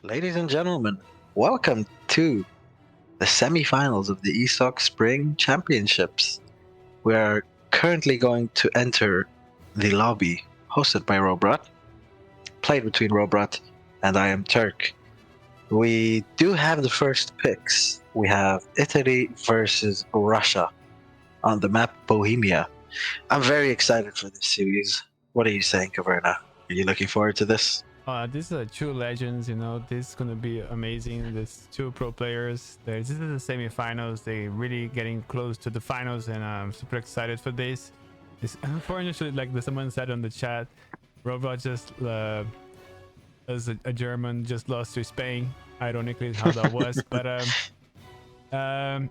Ladies and gentlemen, welcome to the semifinals of the ESOC Spring Championships. We are currently going to enter the lobby hosted by Rohbrot, played between Rohbrot and iamturk. We do have the first picks. We have Italy versus Russia on the map Bohemia. I'm very excited for this series. What are you saying, Caverna? Are you looking forward to this? These are two legends, this is gonna be amazing. There's two pro players. This is the semifinals. They really getting close to the finals, and I'm super excited for this. It's unfortunately, like someone said on the chat, Rohbrot just as a German just lost to Spain. Ironically, how that was, but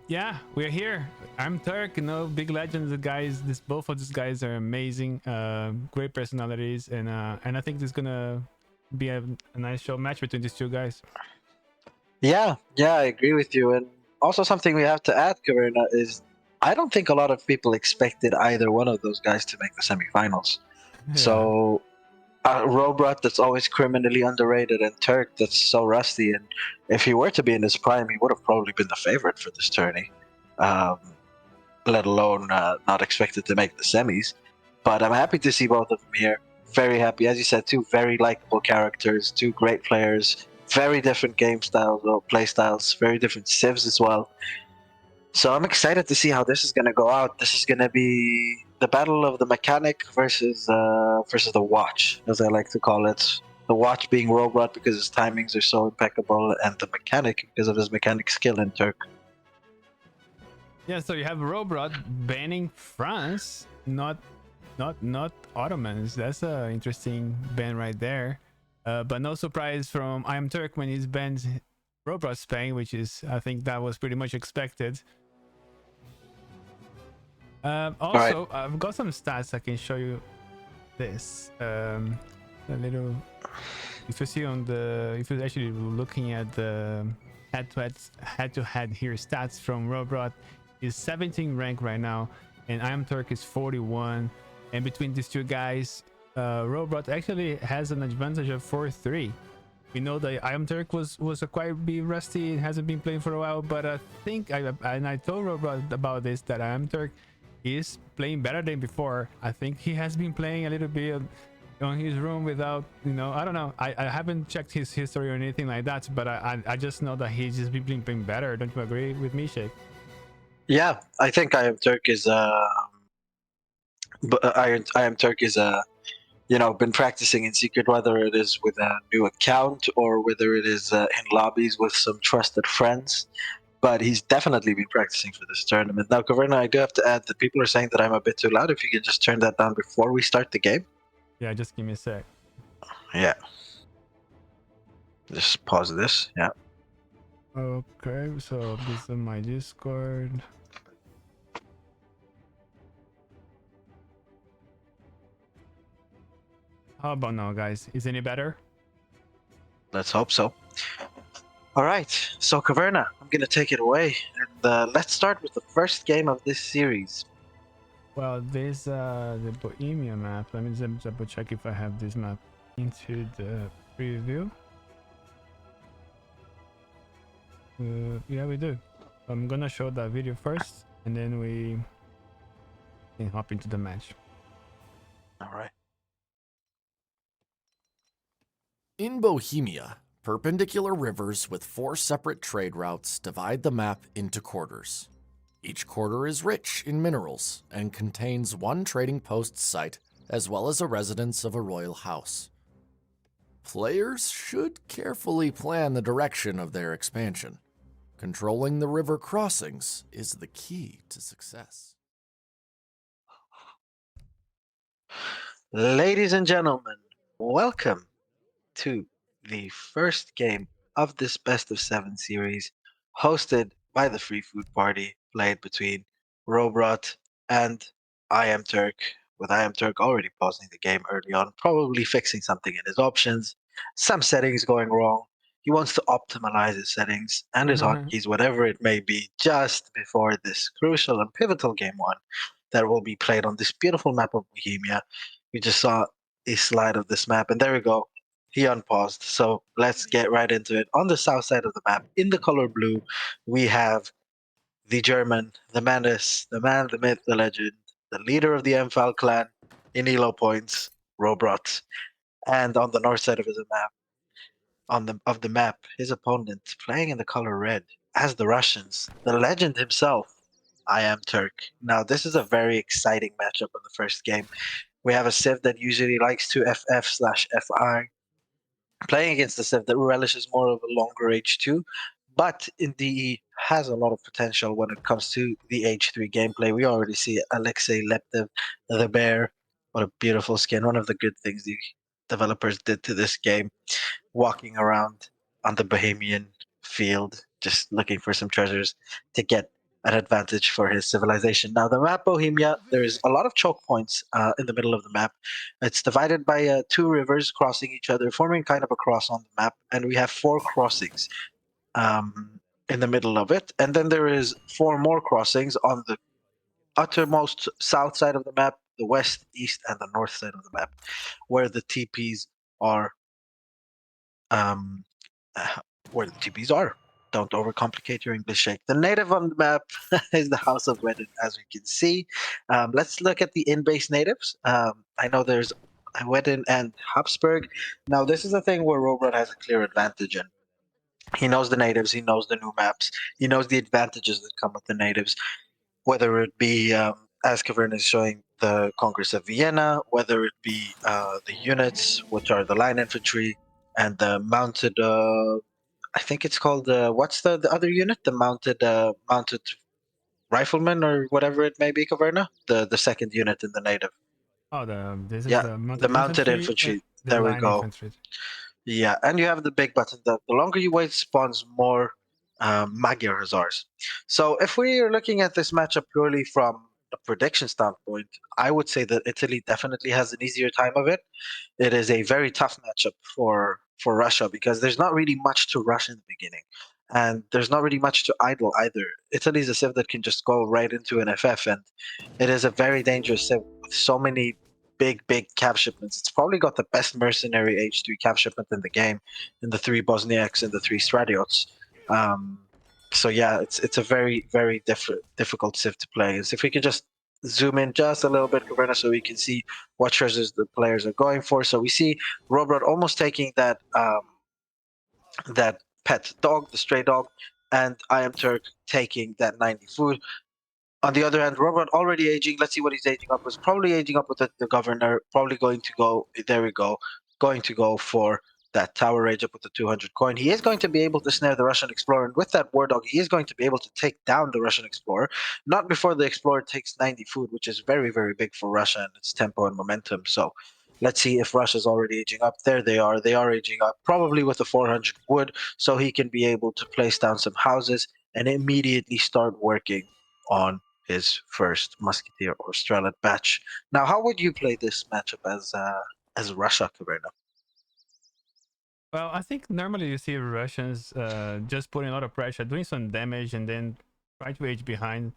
yeah, we're here. I'm Turk, big legends. The guys, both of these guys are amazing, great personalities, and I think this is gonna be a nice show match between these two guys. Yeah, I agree with you. And also something we have to add, Caverna, is I don't think a lot of people expected either one of those guys to make the semifinals. Yeah. So Rohbrot, that's always criminally underrated, and Turk, that's so rusty. And if he were to be in his prime, he would have probably been the favorite for this tourney, let alone not expected to make the semis. But I'm happy to see both of them here. Very happy. As you said, two very likable characters, two great players, very different game styles or play styles, very different civs as well. So I'm excited to see how this is going to go out. This is going to be the battle of the mechanic versus the watch, as I like to call it. The watch being Rohbrot because his timings are so impeccable, and the mechanic because of his mechanic skill in Turk. Yeah, so you have Rohbrot banning France, not Ottomans. That's an interesting ban right there. But no surprise from iamturk when he's banned Rohbrot Spain, which is, I think that was pretty much expected. Also, right. I've got some stats I can show you. This a little. If you see on the, if you're actually looking at the head-to-head here stats from Rohbrot, is 17 rank right now, and iamturk is 41. And between these two guys, Rohbrot actually has an advantage of 4-3. We know that iamturk was a quite be rusty and hasn't been playing for a while, but I think I told Rohbrot about this, that iamturk is playing better than before. I think he has been playing a little bit on his room without, I don't know. I haven't checked his history or anything like that, but I just know that he's just been playing better. Don't you agree with me, Shake? Yeah, I think iamturk is iamturk is been practicing in secret, whether it is with a new account or whether it is in lobbies with some trusted friends. But he's definitely been practicing for this tournament. Now, Caverna, I do have to add that people are saying that I'm a bit too loud. If you can just turn that down before we start the game. Yeah, just give me a sec. Yeah. Just pause this. Yeah. Okay, so this is my Discord. How about now, guys? Is any better? Let's hope so. All right, so Caverna, I'm going to take it away. And let's start with the first game of this series. Well, this the Bohemia map. Let me just double check if I have this map into the preview. Yeah, we do. I'm gonna show that video first, and then we can hop into the match. All right. In Bohemia, perpendicular rivers with 4 separate trade routes divide the map into quarters. Each quarter is rich in minerals and contains one trading post site as well as a residence of a royal house. Players should carefully plan the direction of their expansion. Controlling the river crossings is the key to success. Ladies and gentlemen, welcome to the first game of this best of 7 series, hosted by the Free Food Party, played between Rohbrot and iamturk, with iamturk already pausing the game early on, probably fixing something in his options, some settings going wrong. He wants to optimize his settings and his hotkeys, whatever it may be, just before this crucial and pivotal game 1 that will be played on this beautiful map of Bohemia. We just saw a slide of this map, and there we go. he unpaused. So let's get right into it. On the south side of the map, in the color blue, we have the German, the menace, the man, the myth, the legend, the leader of the Empfal clan in Elo points, Rohbrot. And on the north side of his map, of the map, his opponent playing in the color red as the Russians, the legend himself, iamturk. Now this is a very exciting matchup in the first game. We have a Civ that usually likes to FF/FI, playing against the Civ that relishes more of a longer H2, but indeed has a lot of potential when it comes to the H3 gameplay. We already see Alexei Leptev, the bear. What a beautiful skin. One of the good things the developers did to this game, walking around on the Bohemian field, just looking for some treasures to get an advantage for his civilization. Now, the map Bohemia, there's a lot of choke points in the middle of the map. It's divided by two rivers crossing each other, forming kind of a cross on the map, and we have 4 crossings in the middle of it. And then there is 4 more crossings on the uttermost south side of the map, the west, east, and the north side of the map, where the TPs are um, where the TPs are. Don't overcomplicate your English shake. The native on the map is the House of Wedden, as we can see. Let's look at the in-base natives. I know there's Wedden and Habsburg. Now, this is a thing where Rohbrot has a clear advantage in. He knows the natives, he knows the new maps, he knows the advantages that come with the natives, whether it be, as Cavern is showing, the Congress of Vienna, whether it be the units, which are the line infantry, and the mounted I think it's called what's the other unit? The mounted riflemen or whatever it may be, Caverna? The second unit in the native. Oh, this is Yeah, the the mounted mounted infantry and infantry. the There we line go. infantry. Yeah, and you have the big button. The longer you wait spawns more Magyar Hussars. So if we are looking at this matchup purely from a prediction standpoint, I would say that Italy definitely has an easier time of it. It is a very tough matchup for Russia because there's not really much to rush in the beginning, and there's not really much to idle either. Italy is a civ that can just go right into an FF, and it is a very dangerous civ with so many big cap shipments. It's probably got the best mercenary H3 cap shipment in the game, in the 3 Bosniaks and the 3 Stratiots. Um, so yeah, it's a very difficult civ to play. So if we can just zoom in just a little bit, Caverna, so we can see what treasures the players are going for. So we see Rohbrot almost taking that pet dog, the stray dog, and iamturk taking that 90 food. On the other hand, Rohbrot already aging. Let's see what he's aging up. Was probably aging up with the governor. Probably going to go. There we go. Going to go for that tower rage up with the 200 coin. He is going to be able to snare the Russian explorer, and with that war dog, he is going to be able to take down the Russian explorer. Not before the explorer takes 90 food, which is very big for Russia and its tempo and momentum. So let's see if Russia's already aging up. There they are. They are aging up, probably with the 400 wood, so he can be able to place down some houses and immediately start working on his first musketeer or strelet batch. Now, how would you play this matchup as Russia, Caverna? Well, I think normally you see Russians just putting a lot of pressure, doing some damage, and then try to age behind.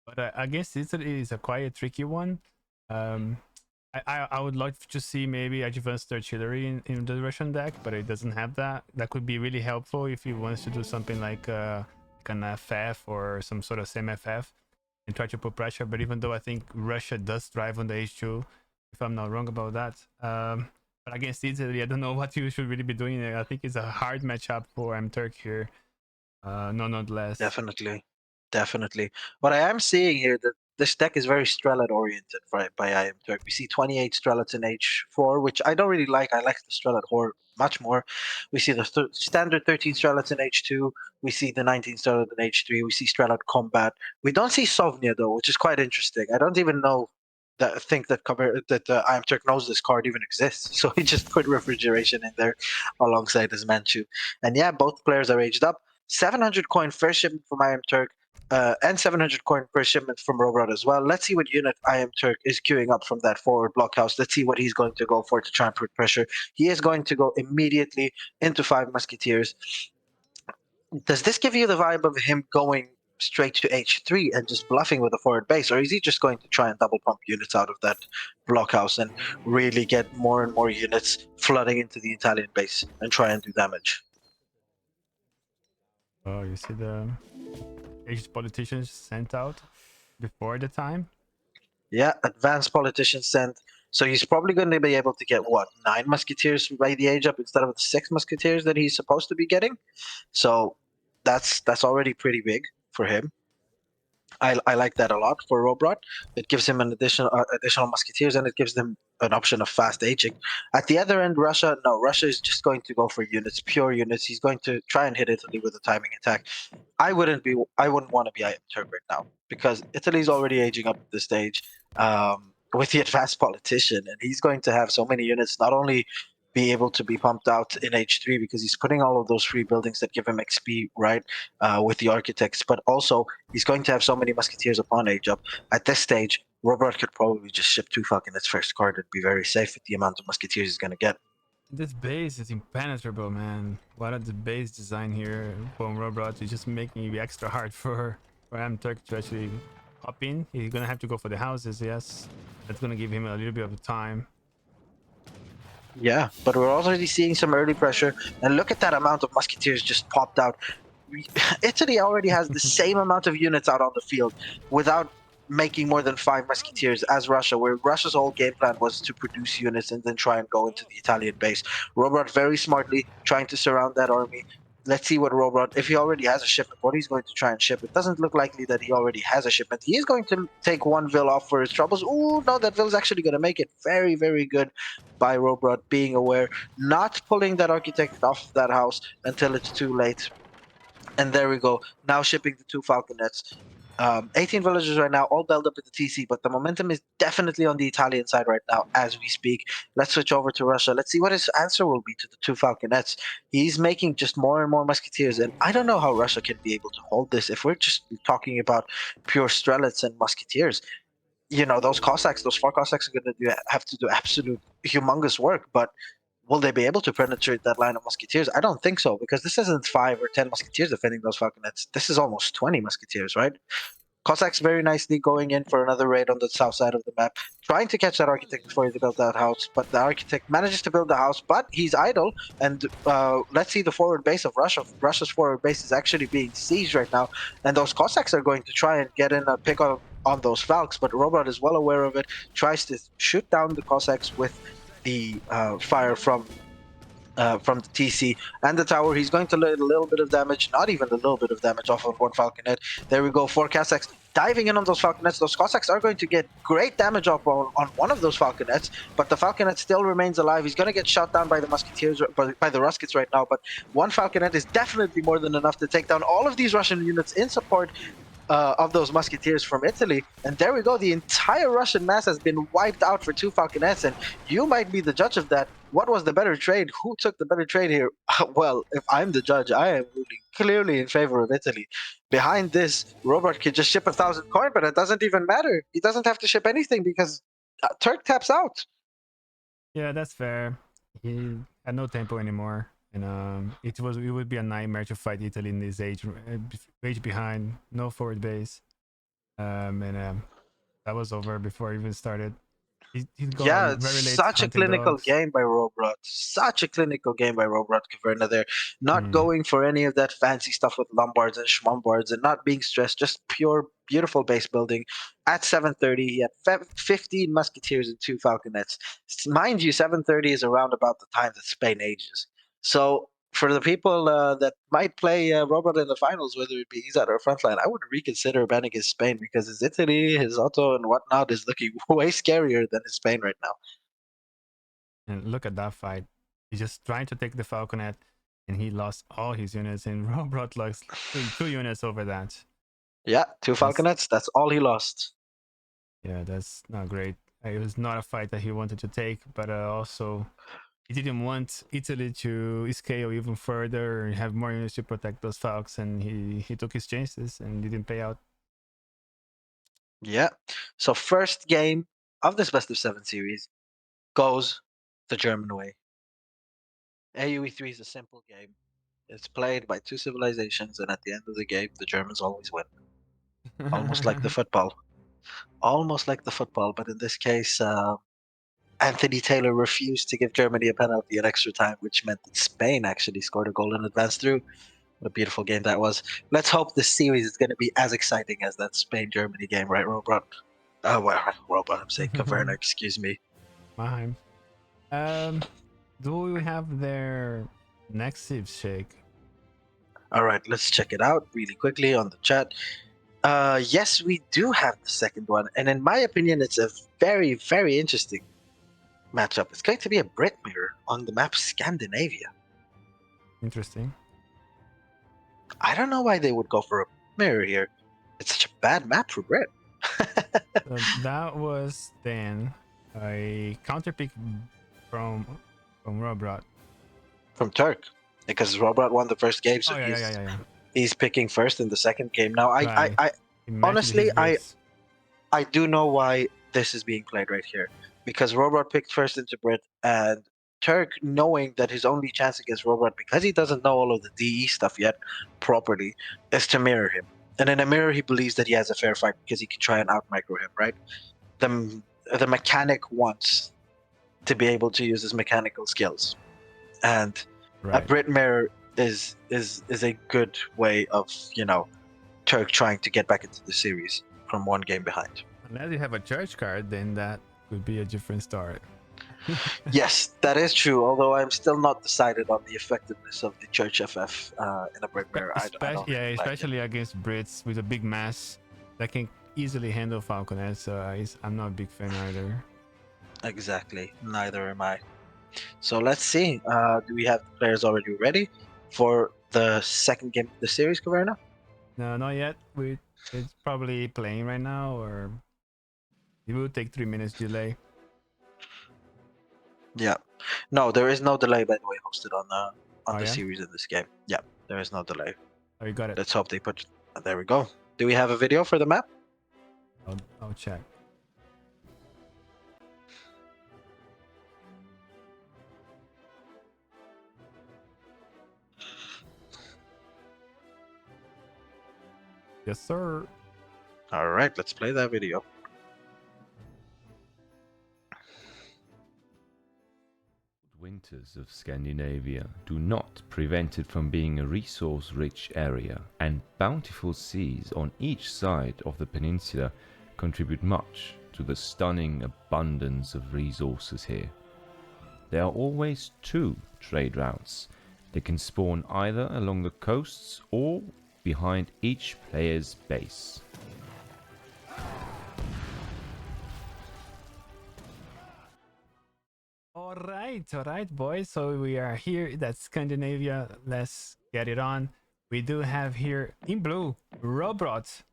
But against Italy is a quite tricky one. Um, I would like to see maybe advanced artillery in the Russian deck, but it doesn't have that. That could be really helpful if he wants to do something like an FF or some sort of semi-FF and try to put pressure. But even though I think Russia does thrive on the H2, if I'm not wrong about that. But against Italy, I don't know what you should really be doing there. I think it's a hard matchup for iamturk here. Not less. Definitely. What I am seeing here that this deck is very Strelet oriented by iamturk. We see 28 Strelets in H4, which I don't really like. I like the Strelet Horde much more. We see the standard 13 Strelets in H2. We see the 19 Strelet in H3. We see Strelet Combat. We don't see Sovnia though, which is quite interesting. I don't even know think that iamturk knows this card even exists. So he just put refrigeration in there alongside his Manchu. And yeah, both players are aged up. 700 coin first shipment from iamturk, and 700 coin per shipment from Rohbrot as well. Let's see what unit iamturk is queuing up from that forward blockhouse. Let's see what he's going to go for to try and put pressure. He is going to go immediately into 5 musketeers. Does this give you the vibe of him going straight to H3 and just bluffing with a forward base, or is he just going to try and double pump units out of that blockhouse and really get more and more units flooding into the Italian base and try and do damage? Oh, you see the Asian politicians sent out before the time. Yeah, advanced politicians sent. So he's probably going to be able to get what, 9 musketeers by the age up instead of the 6 musketeers that he's supposed to be getting. So that's already pretty big for him. I like that a lot for Rohbrot. It gives him an additional musketeers, and it gives them an option of fast aging. At the other end, Russia, no, Russia is just going to go for units, pure units. He's going to try and hit Italy with a timing attack. I wouldn't want to be iamturk right now because Italy's already aging up at this stage with the advanced politician, and he's going to have so many units. Not only be able to be pumped out in H3 because he's putting all of those free buildings that give him XP right with the architects, but also he's going to have so many musketeers upon age up. At this stage, Rohbrot could probably just ship 2 Falconets first card and be very safe with the amount of musketeers he's going to get. This base is impenetrable, man. What are the base design here from Rohbrot is just making it extra hard for iamturk to actually hop in. He's gonna have to go for the houses, yes. That's gonna give him a little bit of time. Yeah, but we're already seeing some early pressure, and look at that amount of musketeers just popped out. Italy already has the same amount of units out on the field without making more than 5 musketeers as Russia, where Russia's whole game plan was to produce units and then try and go into the Italian base. Rohbrot very smartly trying to surround that army. Let's see what Rohbrot, if he already has a shipment, what he's going to try and ship. It doesn't look likely that he already has a shipment. He is going to take 1 Vil off for his troubles. Ooh, no, that Vil's actually going to make it. Very, very good by Rohbrot being aware, not pulling that architect off that house until it's too late. And there we go. Now shipping the 2 Falconets. 18 villagers right now, all built up at the TC, but the momentum is definitely on the Italian side right now as we speak. Let's switch over to Russia. Let's see what his answer will be to the 2 Falconets. He's making just more and more musketeers, and I don't know how Russia can be able to hold this if we're just talking about pure strelets and musketeers. You know, those Cossacks, those 4 Cossacks are going to have to do absolute humongous work, but will they be able to penetrate that line of musketeers? I don't think so, because this isn't 5 or 10 musketeers defending those falconets. This is almost 20 musketeers, right? Cossacks very nicely going in for another raid on the south side of the map, trying to catch that architect before he built that house, but the architect manages to build the house, but he's idle, and let's see the forward base of Russia. Russia's forward base is actually being sieged right now, and those Cossacks are going to try and get in a pick on those Falcons, but Rohbrot is well aware of it, tries to shoot down the Cossacks with the fire from the TC and the tower. He's going to let a little bit of damage, not even a little bit of damage off of 1 Falconet. There we go, 4 Cossacks diving in on those Falconets. Those Cossacks are going to get great damage off on one of those Falconets, but the Falconet still remains alive. He's going to get shot down by the Musketeers, by the Ruskets right now, but 1 Falconet is definitely more than enough to take down all of these Russian units in support of those musketeers from Italy. And there we go. The entire Russian mass has been wiped out for 2 Falconets, and you might be the judge of that. What was the better trade? Who took the better trade here? Well, if I'm the judge, I am ruling clearly in favor of Italy. Behind this, Rohbrot could just ship 1,000 coin, but it doesn't even matter. He doesn't have to ship anything because Turk taps out. Yeah, that's fair. He had no tempo anymore, and it would be a nightmare to fight Italy in this age behind, no forward base, and that was over before it even started. He Yeah, got it's very late such a hunting clinical dogs. game by Rohbrot. Such a clinical game by Rohbrot Caverna there. Not going for any of that fancy stuff with Lombards and Schmombards and not being stressed, just pure, beautiful base building. At 7:30, he had 15 Musketeers and 2 Falconets. Mind you, 7:30 is around about the time that Spain ages. So for the people that might play Rohbrot in the finals, whether it be Izat or Frontline, I would reconsider banning his Spain because his Italy, his Otto, and whatnot is looking way scarier than his Spain right now. And look at that fight. He's just trying to take the Falconet, and he lost all his units, and Rohbrot lost two units over that. Yeah, 2 Falconets, that's all he lost. Yeah, that's not great. It was not a fight that he wanted to take, but also he didn't want Italy to scale even further and have more units to protect those Falcons, and he took his chances and didn't pay out. Yeah. So first game of this best of 7 series goes the German way. AoE3 is a simple game. It's played by 2 civilizations, and at the end of the game, the Germans always win. almost like the football. Almost like the football, but in this case, Anthony Taylor refused to give Germany a penalty in extra time, which meant that Spain actually scored a goal and advanced through. What a beautiful game that was. Let's hope this series is going to be as exciting as that Spain-Germany game, right, Rohbrot? Rohbrot, I'm saying Caverna, excuse me. Mine. Do we have their next Civ shake? All right, let's check it out really quickly on the chat. Yes, we do have the second one, and in my opinion, it's a very, very interesting matchup. It's going to be a Brit mirror on the map Scandinavia. Interesting. I don't know why they would go for a mirror here. It's such a bad map for Brit. So that was then a counter pick from Rohbrot. From Turk, because Rohbrot won the first game, so Oh yeah. he's picking first in the second game. Now, Right. I He matched honestly, his Brits. I do know why this is being played right here, because Rohbrot picked first into Brit, and Turk, knowing that his only chance against Rohbrot, because he doesn't know all of the DE stuff yet properly, is to mirror him. And in a mirror, he believes that he has a fair fight because he can try and out micro him, right? The mechanic wants to be able to use his mechanical skills, and a Right. Brit mirror is a good way of Turk trying to get back into the series from one game behind. Unless you have a church card, then that could be a different start. Yes, that is true. Although I'm still not decided on the effectiveness of the Church FF in a Brit mirror. I don't really like it. Especially against Brits with a big mass that can easily handle Falconet. So I'm not a big fan either. Exactly. Neither am I. So let's see. Do we have the players already ready for the second game of the series, Caverna? No, not yet. It's probably playing right now, or it will take 3 minutes delay. Yeah. No, there is no delay, by the way, hosted on the Yeah? series in this game. Yeah, there is no delay. Oh, you got it. Let's hope they put. There we go. Do we have a video for the map? I'll check. Yes, sir. All right, let's play that video. Winters of Scandinavia do not prevent it from being a resource-rich area, and bountiful seas on each side of the peninsula contribute much to the stunning abundance of resources here. There are always two trade routes. They can spawn either along the coasts or behind each player's base. All right, boys. So we are here. That's Scandinavia. Let's get it on. We do have here in blue Rohbrot,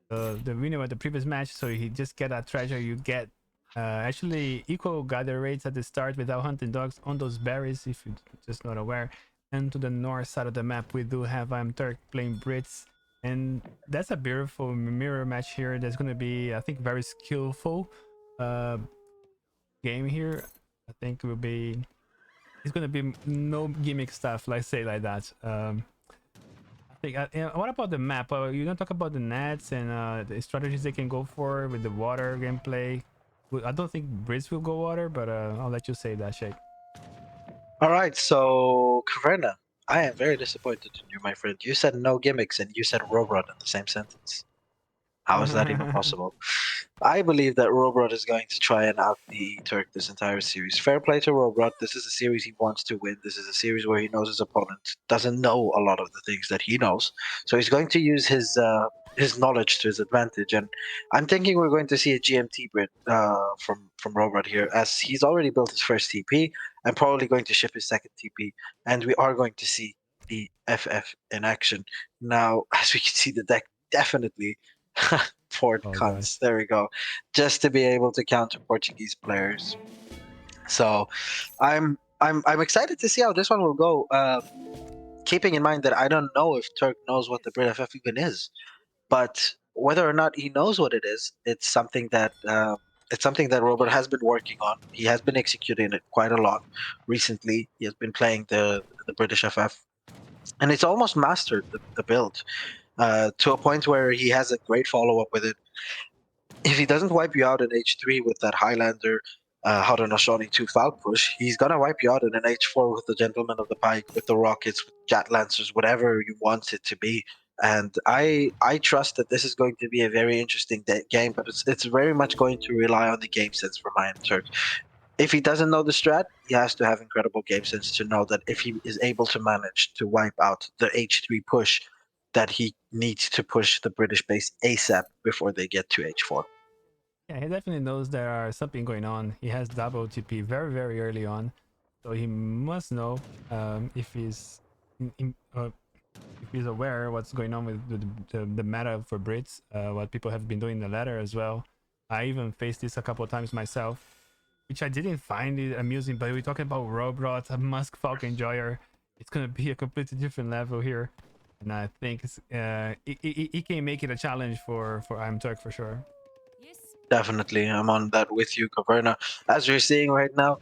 the winner of the previous match. So he just get a treasure. You get actually equal gather rates at the start without hunting dogs on those berries, if you're just not aware. And to the north side of the map, we do have iamturk playing Brits. And that's a beautiful mirror match here. There's going to be, I think, very skillful game here. I think it will be. It's gonna be no gimmick stuff, like say like that. I think. What about the map? You don't talk about the nets and the strategies they can go for with the water gameplay. I don't think Brits will go water, but I'll let you say that, Shake. All right, so Caverna, I am very disappointed in you, my friend. You said no gimmicks, and you said Rohbrot in the same sentence. How is that even possible? I believe that Rohbrot is going to try and out the Turk this entire series. Fair play to Rohbrot. This is a series he wants to win. This is a series where he knows his opponent doesn't know a lot of the things that he knows. So he's going to use his knowledge to his advantage. And I'm thinking we're going to see a GMT Brit from Rohbrot here, as he's already built his first TP and probably going to ship his second TP. And we are going to see the FF in action. Now, as we can see, the deck definitely port cons. There we go. Just to be able to counter Portuguese players. So I'm excited to see how this one will go. Keeping in mind that I don't know if Turk knows what the Brit FF even is, but whether or not he knows what it is, it's something that Rohbrot has been working on. He has been executing it quite a lot recently. He has been playing the British FF, and it's almost mastered the build. to a point where he has a great follow up with it. If he doesn't wipe you out in H3 with that Highlander Haudenosaunee 2 Falc push, he's gonna wipe you out in an H4 with the Gentleman of the Pike, with the Rockets, with Jet Lancers, whatever you want it to be. And I trust that this is going to be a very interesting game, but it's very much going to rely on the game sense for iamturk. If he doesn't know the strat, he has to have incredible game sense to know that if he is able to manage to wipe out the H3 push, that he needs to push the British base ASAP before they get to H4. Yeah, he definitely knows there are something going on. He has double TP very, very early on, so he must know if he's if he's aware what's going on with the meta for Brits, what people have been doing in the ladder as well. I even faced this a couple of times myself, which I didn't find it amusing, but we're talking about Rohbrot, a Musk Falk Enjoyer. It's gonna be a completely different level here, and I think he can make it a challenge for iamturk for sure. Definitely, I'm on that with you, Caverna. As you're seeing right now,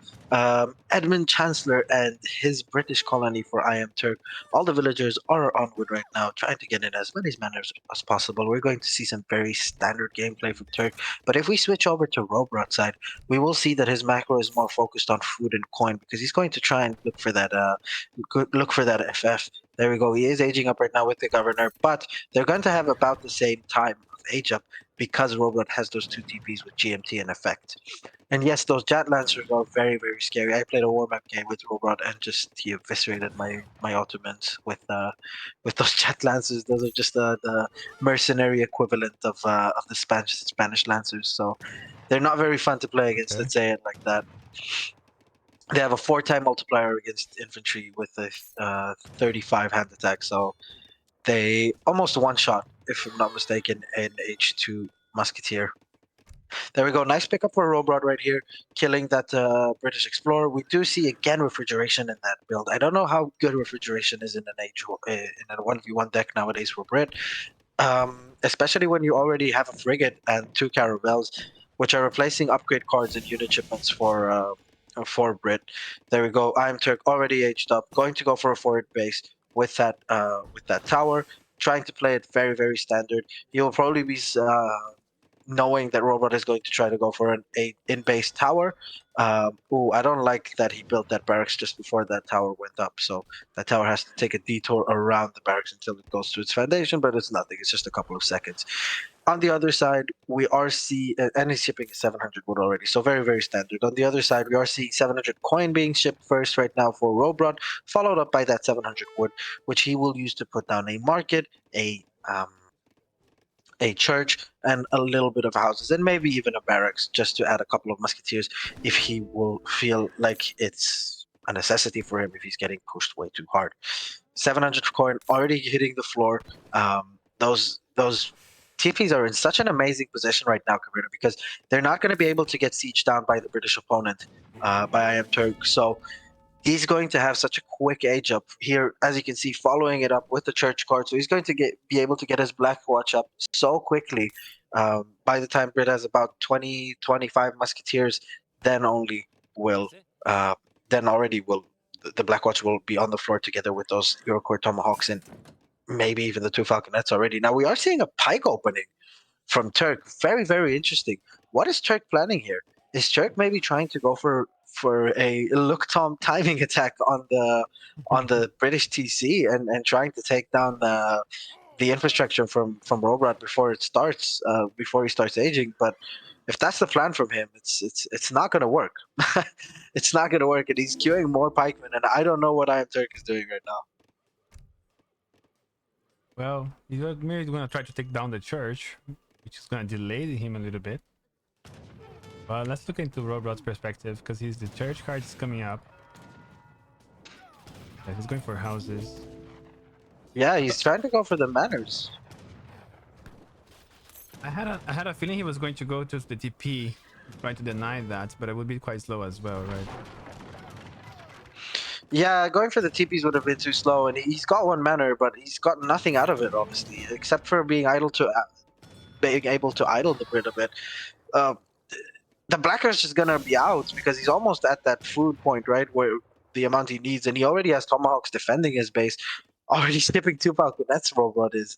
Edmund Chancellor and his British colony for iamturk, all the villagers are onward right now, trying to get in as many manners as possible. We're going to see some very standard gameplay from Turk, but if we switch over to Rohbrot side, we will see that his macro is more focused on food and coin, because he's going to try and look for that FF. There we go. He is aging up right now with the governor, but they're going to have about the same time of age up, because Rohbrot has those 2 TPs with GMT in effect. And yes, those Jet Lancers are very, very scary. I played a warm-up game with Rohbrot and just he eviscerated my Ottomans with those Jet Lancers. Those are just the mercenary equivalent of the Spanish Lancers. So they're not very fun to play against. Okay. Let's say it like that. They have a 4-time multiplier against infantry with a 35 hand attack. So they almost one-shot, if I'm not mistaken, in H2 Musketeer. There we go. Nice pickup for Rohbrot right here, killing that British Explorer. We do see again refrigeration in that build. I don't know how good refrigeration is in in a 1v1 deck nowadays for Brit, especially when you already have a frigate and 2 caravels, which are replacing upgrade cards and unit shipments for Brit. There we go. iamturk already aged up, going to go for a forward base with that tower, trying to play it very, very standard. He will probably be knowing that Rohbrot is going to try to go for an in-base tower. I don't like that he built that barracks just before that tower went up. So that tower has to take a detour around the barracks until it goes to its foundation, but it's nothing. It's just a couple of seconds. On the other side, we are seeing, and he's shipping 700 wood already, so very, very standard. On the other side, we are seeing 700 coin being shipped first right now for Rohbrot, followed up by that 700 wood, which he will use to put down a market, a church, and a little bit of houses, and maybe even a barracks, just to add a couple of musketeers if he will feel like it's a necessity for him if he's getting pushed way too hard. 700 coin already hitting the floor. Those TPs are in such an amazing position right now, Cabrera, because they're not going to be able to get sieged down by the British opponent, by iamturk. So he's going to have such a quick age up here, as you can see, following it up with the church card. So he's going to be able to get his Black Watch up so quickly. By the time Brit has about 20, 25 musketeers, then only will then already will the Black Watch will be on the floor together with those Iroquois Tomahawks and maybe even the 2 Falconets already. Now we are seeing a pike opening from Turk. Very, very interesting. What is Turk planning here? Is Turk maybe trying to go for a look Tom timing attack on the British TC and trying to take down the infrastructure from Rohbrot before it starts, before he starts aging? But if that's the plan from him, it's not going to work. It's not going to work, and he's queuing more pikemen, and I don't know what iamturk is doing right now. Well, he's maybe going to try to take down the church, which is going to delay him a little bit. Well, let's look into Rohbrot's perspective, because the church card is coming up. Yeah, he's going for houses. Yeah, he's trying to go for the manors. I had a feeling he was going to go to the TP, trying to deny that, but it would be quite slow as well, right? Yeah, going for the TPs would have been too slow, and he's got 1 manor, but he's got nothing out of it, honestly, except for being able to idle the Brit a bit. The Blacker's just gonna be out because he's almost at that food point, right, where the amount he needs, and he already has Tomahawks defending his base. already skipping 2 Falconets, Rohbrot is.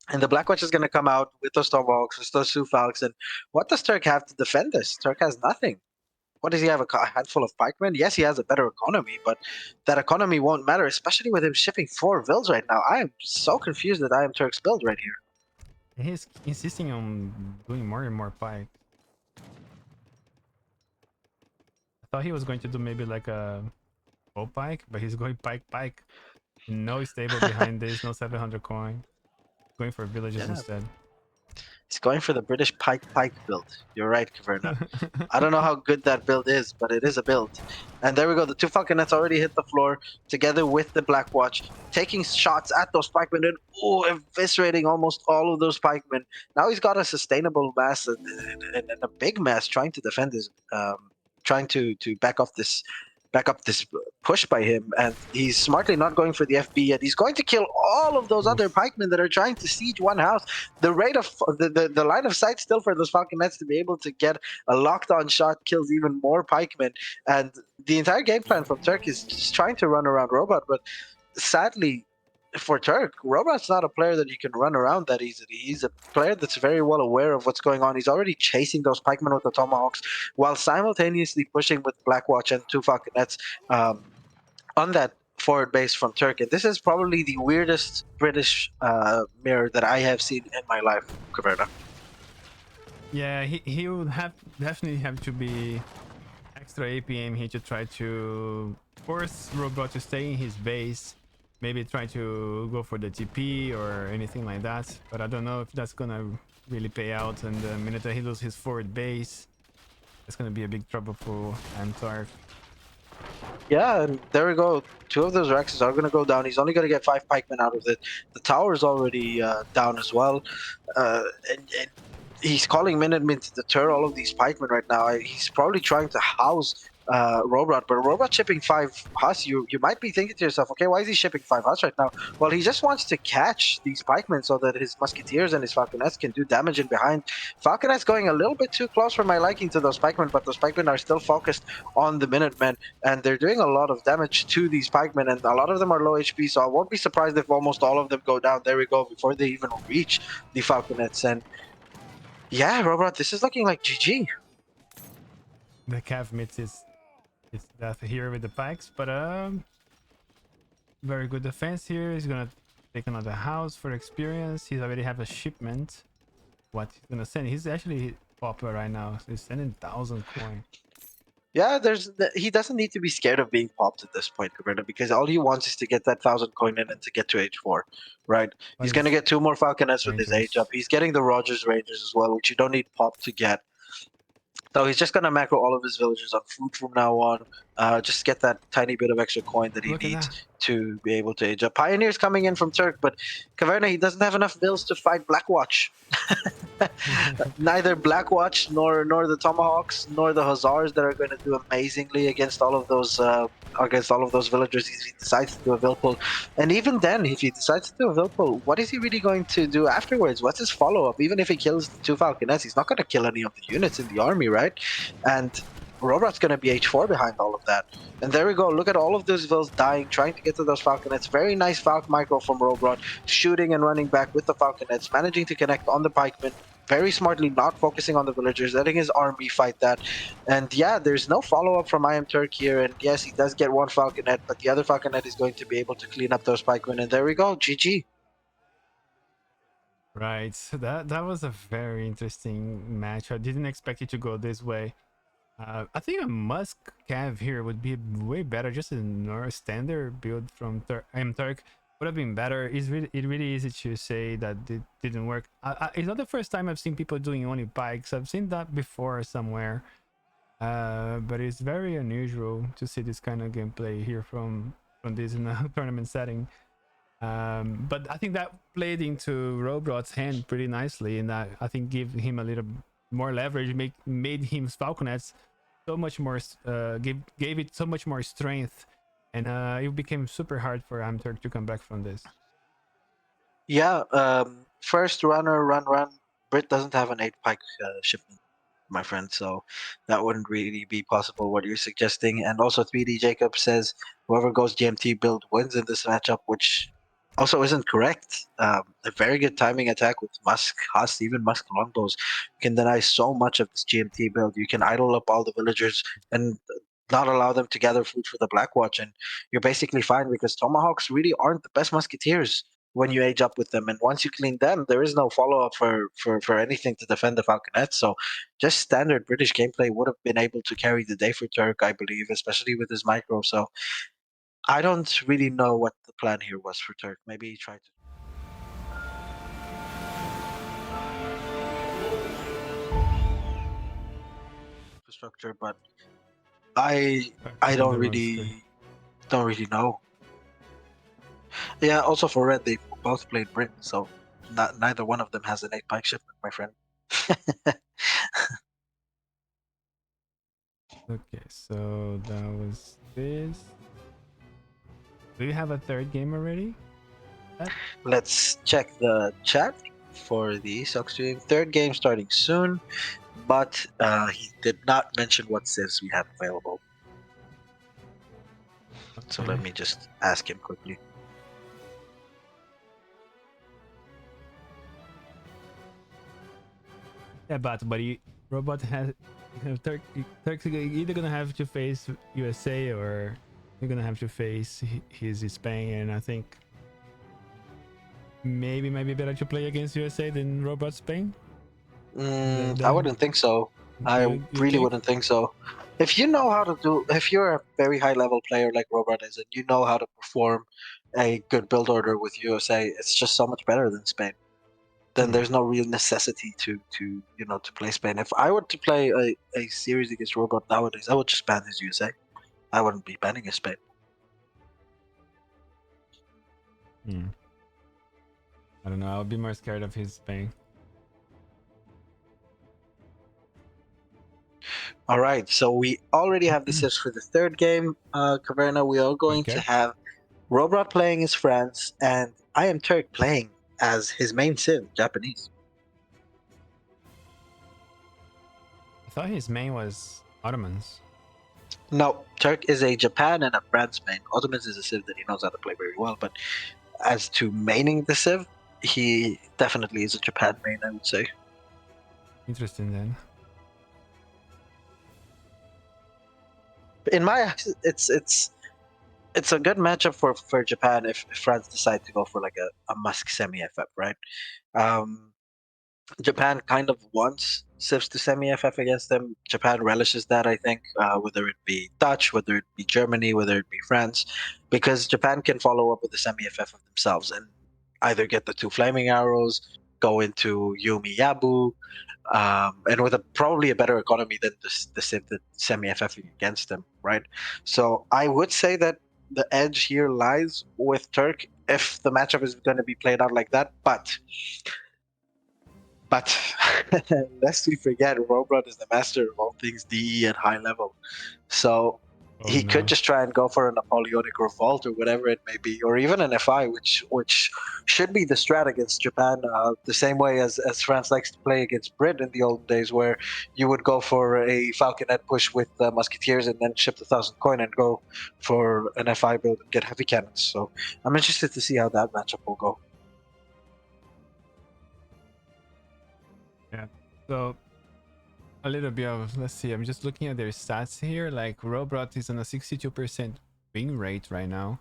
And the Blackwatch is going to come out with those Tomahawks, with those 2 Falcons. And what does Turk have to defend this? Turk has nothing. What does he have? A handful of pikemen? Yes, he has a better economy, but that economy won't matter, especially with him shipping 4 vills right now. I am so confused that I am Turk's build right here. He's insisting on doing more and more pike. I thought he was going to do maybe like a bow pike, but he's going pike. No stable behind this, no 700 coin. Going for villages instead. He's going for the British pike build. You're right, Caverna. I don't know how good that build is, but it is a build. And there we go. The 2 Falconets already hit the floor together with the Blackwatch, taking shots at those pikemen and eviscerating almost all of those pikemen. Now he's got a sustainable mass and a big mass trying to defend his, trying to back up this push by him, and he's smartly not going for the FB yet. He's going to kill all of those other pikemen that are trying to siege one house. The rate of the line of sight still for those Falconets to be able to get a locked on shot kills even more pikemen, and the entire game plan from Turk is just trying to run around Rohbrot, but sadly for Turk, Rohbrot's not a player that you can run around that easily. He's a player that's very well aware of what's going on. He's already chasing those pikemen with the Tomahawks while simultaneously pushing with Blackwatch and 2 Falconets on that forward base from Turk. And this is probably the weirdest British mirror that I have seen in my life, Caverna. Yeah, he would definitely have to be extra APM here to try to force Rohbrot to stay in his base. Maybe try to go for the TP or anything like that. But I don't know if that's gonna really pay out. And the minute that he loses his forward base, it's gonna be a big trouble for iamturk. Yeah, and there we go. 2 of those Rexes are going to go down. He's only going to get 5 pikemen out of it. The tower is already down as well. And he's calling Minutemen to deter all of these pikemen right now. He's probably trying to house Rohbrot, but Rohbrot shipping 5 Huss, you might be thinking to yourself, okay, why is he shipping 5 Huss right now? Well, he just wants to catch these pikemen so that his musketeers and his falconets can do damage in behind. Falconets going a little bit too close for my liking to those pikemen, but those pikemen are still focused on the Minutemen, and they're doing a lot of damage to these pikemen, and a lot of them are low HP, so I won't be surprised if almost all of them go down. There we go, before they even reach the falconets. And yeah, Rohbrot, this is looking like GG. The Cav meets his death here with the pikes, but very good defense here. He's gonna take another house for experience. He already have a shipment. What he's gonna send? He's actually popular right now. So he's sending 1,000 coin. Yeah, he doesn't need to be scared of being popped at this point, Caverna, because all he wants is to get that 1,000 coin in and to get to H4, right? He's going to get 2 more Falconets with his age up. He's getting the Rogers Rangers as well, which you don't need pop to get. So he's just going to macro all of his villagers on food from now on. Just get that tiny bit of extra coin that he needs to be able to age up. Pioneer's coming in from Turk, but Caverna, he doesn't have enough bills to fight Blackwatch. Neither Blackwatch nor the Tomahawks nor the Hussars that are going to do amazingly against all of those villagers if he decides to do a Vil pull. And even then, if he decides to do a Vil pull, what is he really going to do afterwards? What's his follow-up? Even if he kills the 2 Falconets, he's not going to kill any of the units in the army, right? And Rohbrot's going to be H4 behind all of that. And there we go. Look at all of those Vils dying, trying to get to those Falconets. Very nice Falcon micro from Rohbrot, shooting and running back with the Falconets, managing to connect on the pikemen. Very smartly not focusing on the villagers, letting his army fight that. And yeah, there's no follow-up from iamturk here. And yes, he does get 1 Falconet, but the other Falconet is going to be able to clean up those pikemen. And there we go. GG. Right. So that was a very interesting match. I didn't expect it to go this way. I think a Musk Cav here would be way better. Just a standard build from iamturk would have been better. It's really easy to say that it didn't work. It's not the first time I've seen people doing only pikes. I've seen that before somewhere, but it's very unusual to see this kind of gameplay here from this in a tournament setting. But I think that played into Rohbrot's hand pretty nicely, and that I think gave him a little more leverage, made him Falconets so much more, gave it so much more strength, and it became super hard for iamturk to come back from this. Yeah, first runner, run. Brit doesn't have an 8 pike shipment. my friend. So that wouldn't really be possible what you're suggesting. And also 3D Jacob says whoever goes GMT build wins in this matchup, which also isn't correct. A very good timing attack with Musk, Hust, even Musk longbows can deny so much of this GMT build. You can idle up all the villagers and not allow them to gather food for the Blackwatch, and you're basically fine because Tomahawks really aren't the best musketeers when you age up with them. And once you clean them, there is no follow up for anything to defend the Falconet. So just standard British gameplay would have been able to carry the day for Turk, I believe, especially with his micro. So I don't really know what the plan here was for Turk. Maybe he tried to infrastructure, but I don't really know. Yeah, also for Red, they both played Brit, so neither one of them has an 8 pike shipment, my friend. Okay, so that was this. Do you have a third game already? Let's check the chat for the ESOCTV. Third game starting soon, but he did not mention what civs we have available. So Okay. let me just ask him quickly. Yeah, but robot has Turk's either gonna have to face USA or you're gonna have to face his Spain, and I think maybe might be better to play against USA than robot Spain. I wouldn't think so. I you really think? wouldn't think so. If you know how to if you're a very high level player like Rohbrot is, and you know how to perform a good build order with USA, it's just so much better than Spain. Then there's no real necessity to play Spain. If I were to play a series against Rohbrot nowadays, I would just ban his USA. I wouldn't be banning his Spain. I don't know. I'll be more scared of his Spain. All right, so we already have the civs for the third game, Caverna. We are going to have Rohbrot playing as France and iamturk playing as his main civ, Japanese. I thought his main was Ottomans. No, Turk is a Japan and a France main. Ottomans is a civ that he knows how to play very well, but as to maining the civ, he definitely is a Japan main, I would say. Interesting then. In my eyes, it's a good matchup for Japan if France decide to go for like a Musk semi FF, right? Um, Japan kind of wants civs to semi FF against them. Japan relishes that, I think, whether it be Dutch, whether it be Germany, whether it be France, because Japan can follow up with the semi FF of themselves and either get the 2 flaming arrows, go into Yumi Yabu, and with probably a better economy than the civ that semi FFing against them, right? So I would say that the edge here lies with Turk if the matchup is going to be played out like that, but lest we forget, Rohbrot is the master of all things DE at high level. So he could just try and go for a Napoleonic revolt or whatever it may be, or even an FI, which should be the strat against Japan, the same way as France likes to play against Brit in the old days, where you would go for a Falconet push with Musketeers and then ship the 1,000 coin and go for an FI build and get heavy cannons. So I'm interested to see how that matchup will go. Yeah. So a little bit of, let's see, I'm just looking at their stats here. Like Rohbrot is on a 62% win rate right now,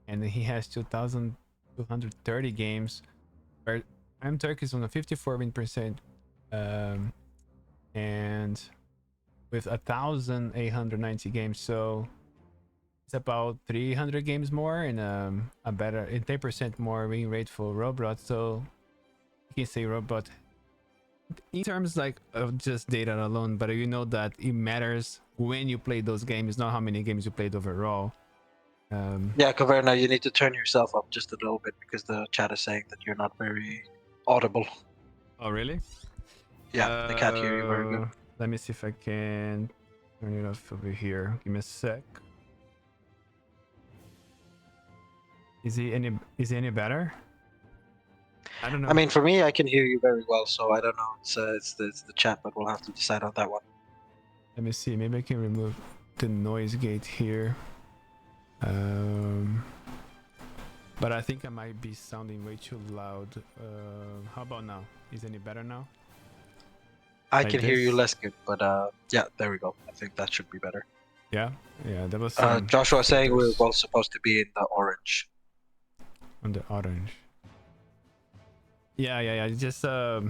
and he has 2,230 games. Where iamturk is on a 54 win percent, and with 1,890 games. So it's about 300 games more and a better 10% more win rate for Rohbrot. So you can say Rohbrot in terms like of just data alone, but you know that it matters when you play those games, not how many games you played overall. Yeah, Caverna, you need to turn yourself up just a little bit because the chat is saying that you're not very audible. Oh, really? Yeah, they can't hear you very good. Let me see if I can turn it off over here. Give me a sec. Is he any better? I don't know. I mean, for me, I can hear you very well, so I don't know. It's the chat, but we'll have to decide on that one. Let me see. Maybe I can remove the noise gate here. But I think I might be sounding way too loud. How about now? Is it any better now? I Like can hear you this? less good, but yeah, there we go. I think that should be better. Yeah, yeah. There was some Joshua saying we're filters both supposed to be in the orange. on the orange. Yeah. Just I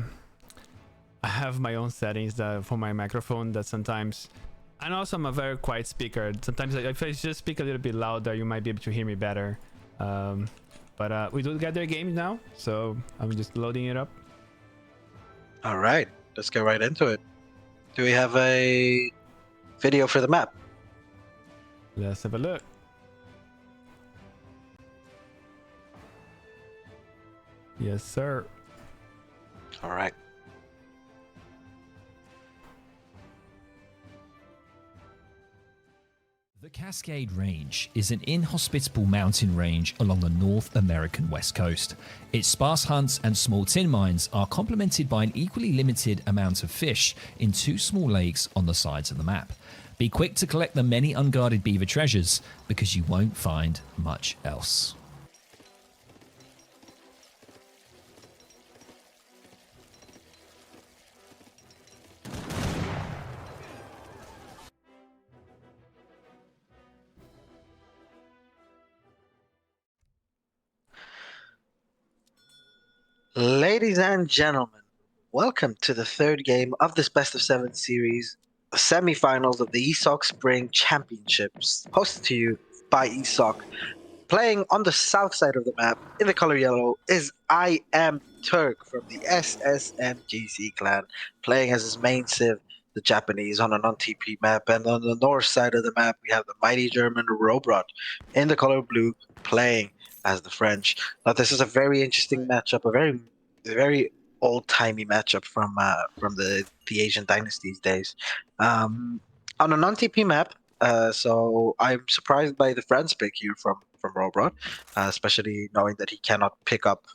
have my own settings that for my microphone that sometimes. And also I'm a very quiet speaker. Sometimes if I just speak a little bit louder, you might be able to hear me better. But we do get their games now, so I'm just loading it up. All right, let's get right into it. Do we have a video for the map? Let's have a look. Yes, sir. All right. The Cascade Range is an inhospitable mountain range along the North American west coast. Its sparse hunts and small tin mines are complemented by an equally limited amount of fish in 2 small lakes on the sides of the map. Be quick to collect the many unguarded beaver treasures because you won't find much else. Ladies and gentlemen, welcome to the 3rd game of this best of 7 series, the semi-finals of the ESOC Spring Championships, hosted to you by ESOC. Playing on the south side of the map, in the color yellow, is iamturk from the SSMGC clan, playing as his main civ, the Japanese, on a non-TP map. And on the north side of the map, we have the mighty German Rohbrot, in the color blue, playing as the French. Now, this is a very interesting matchup, a very old-timey matchup from the Asian Dynasties days. On a non-TP map, so I'm surprised by the France pick here from Rohbrot, especially knowing that he cannot pick up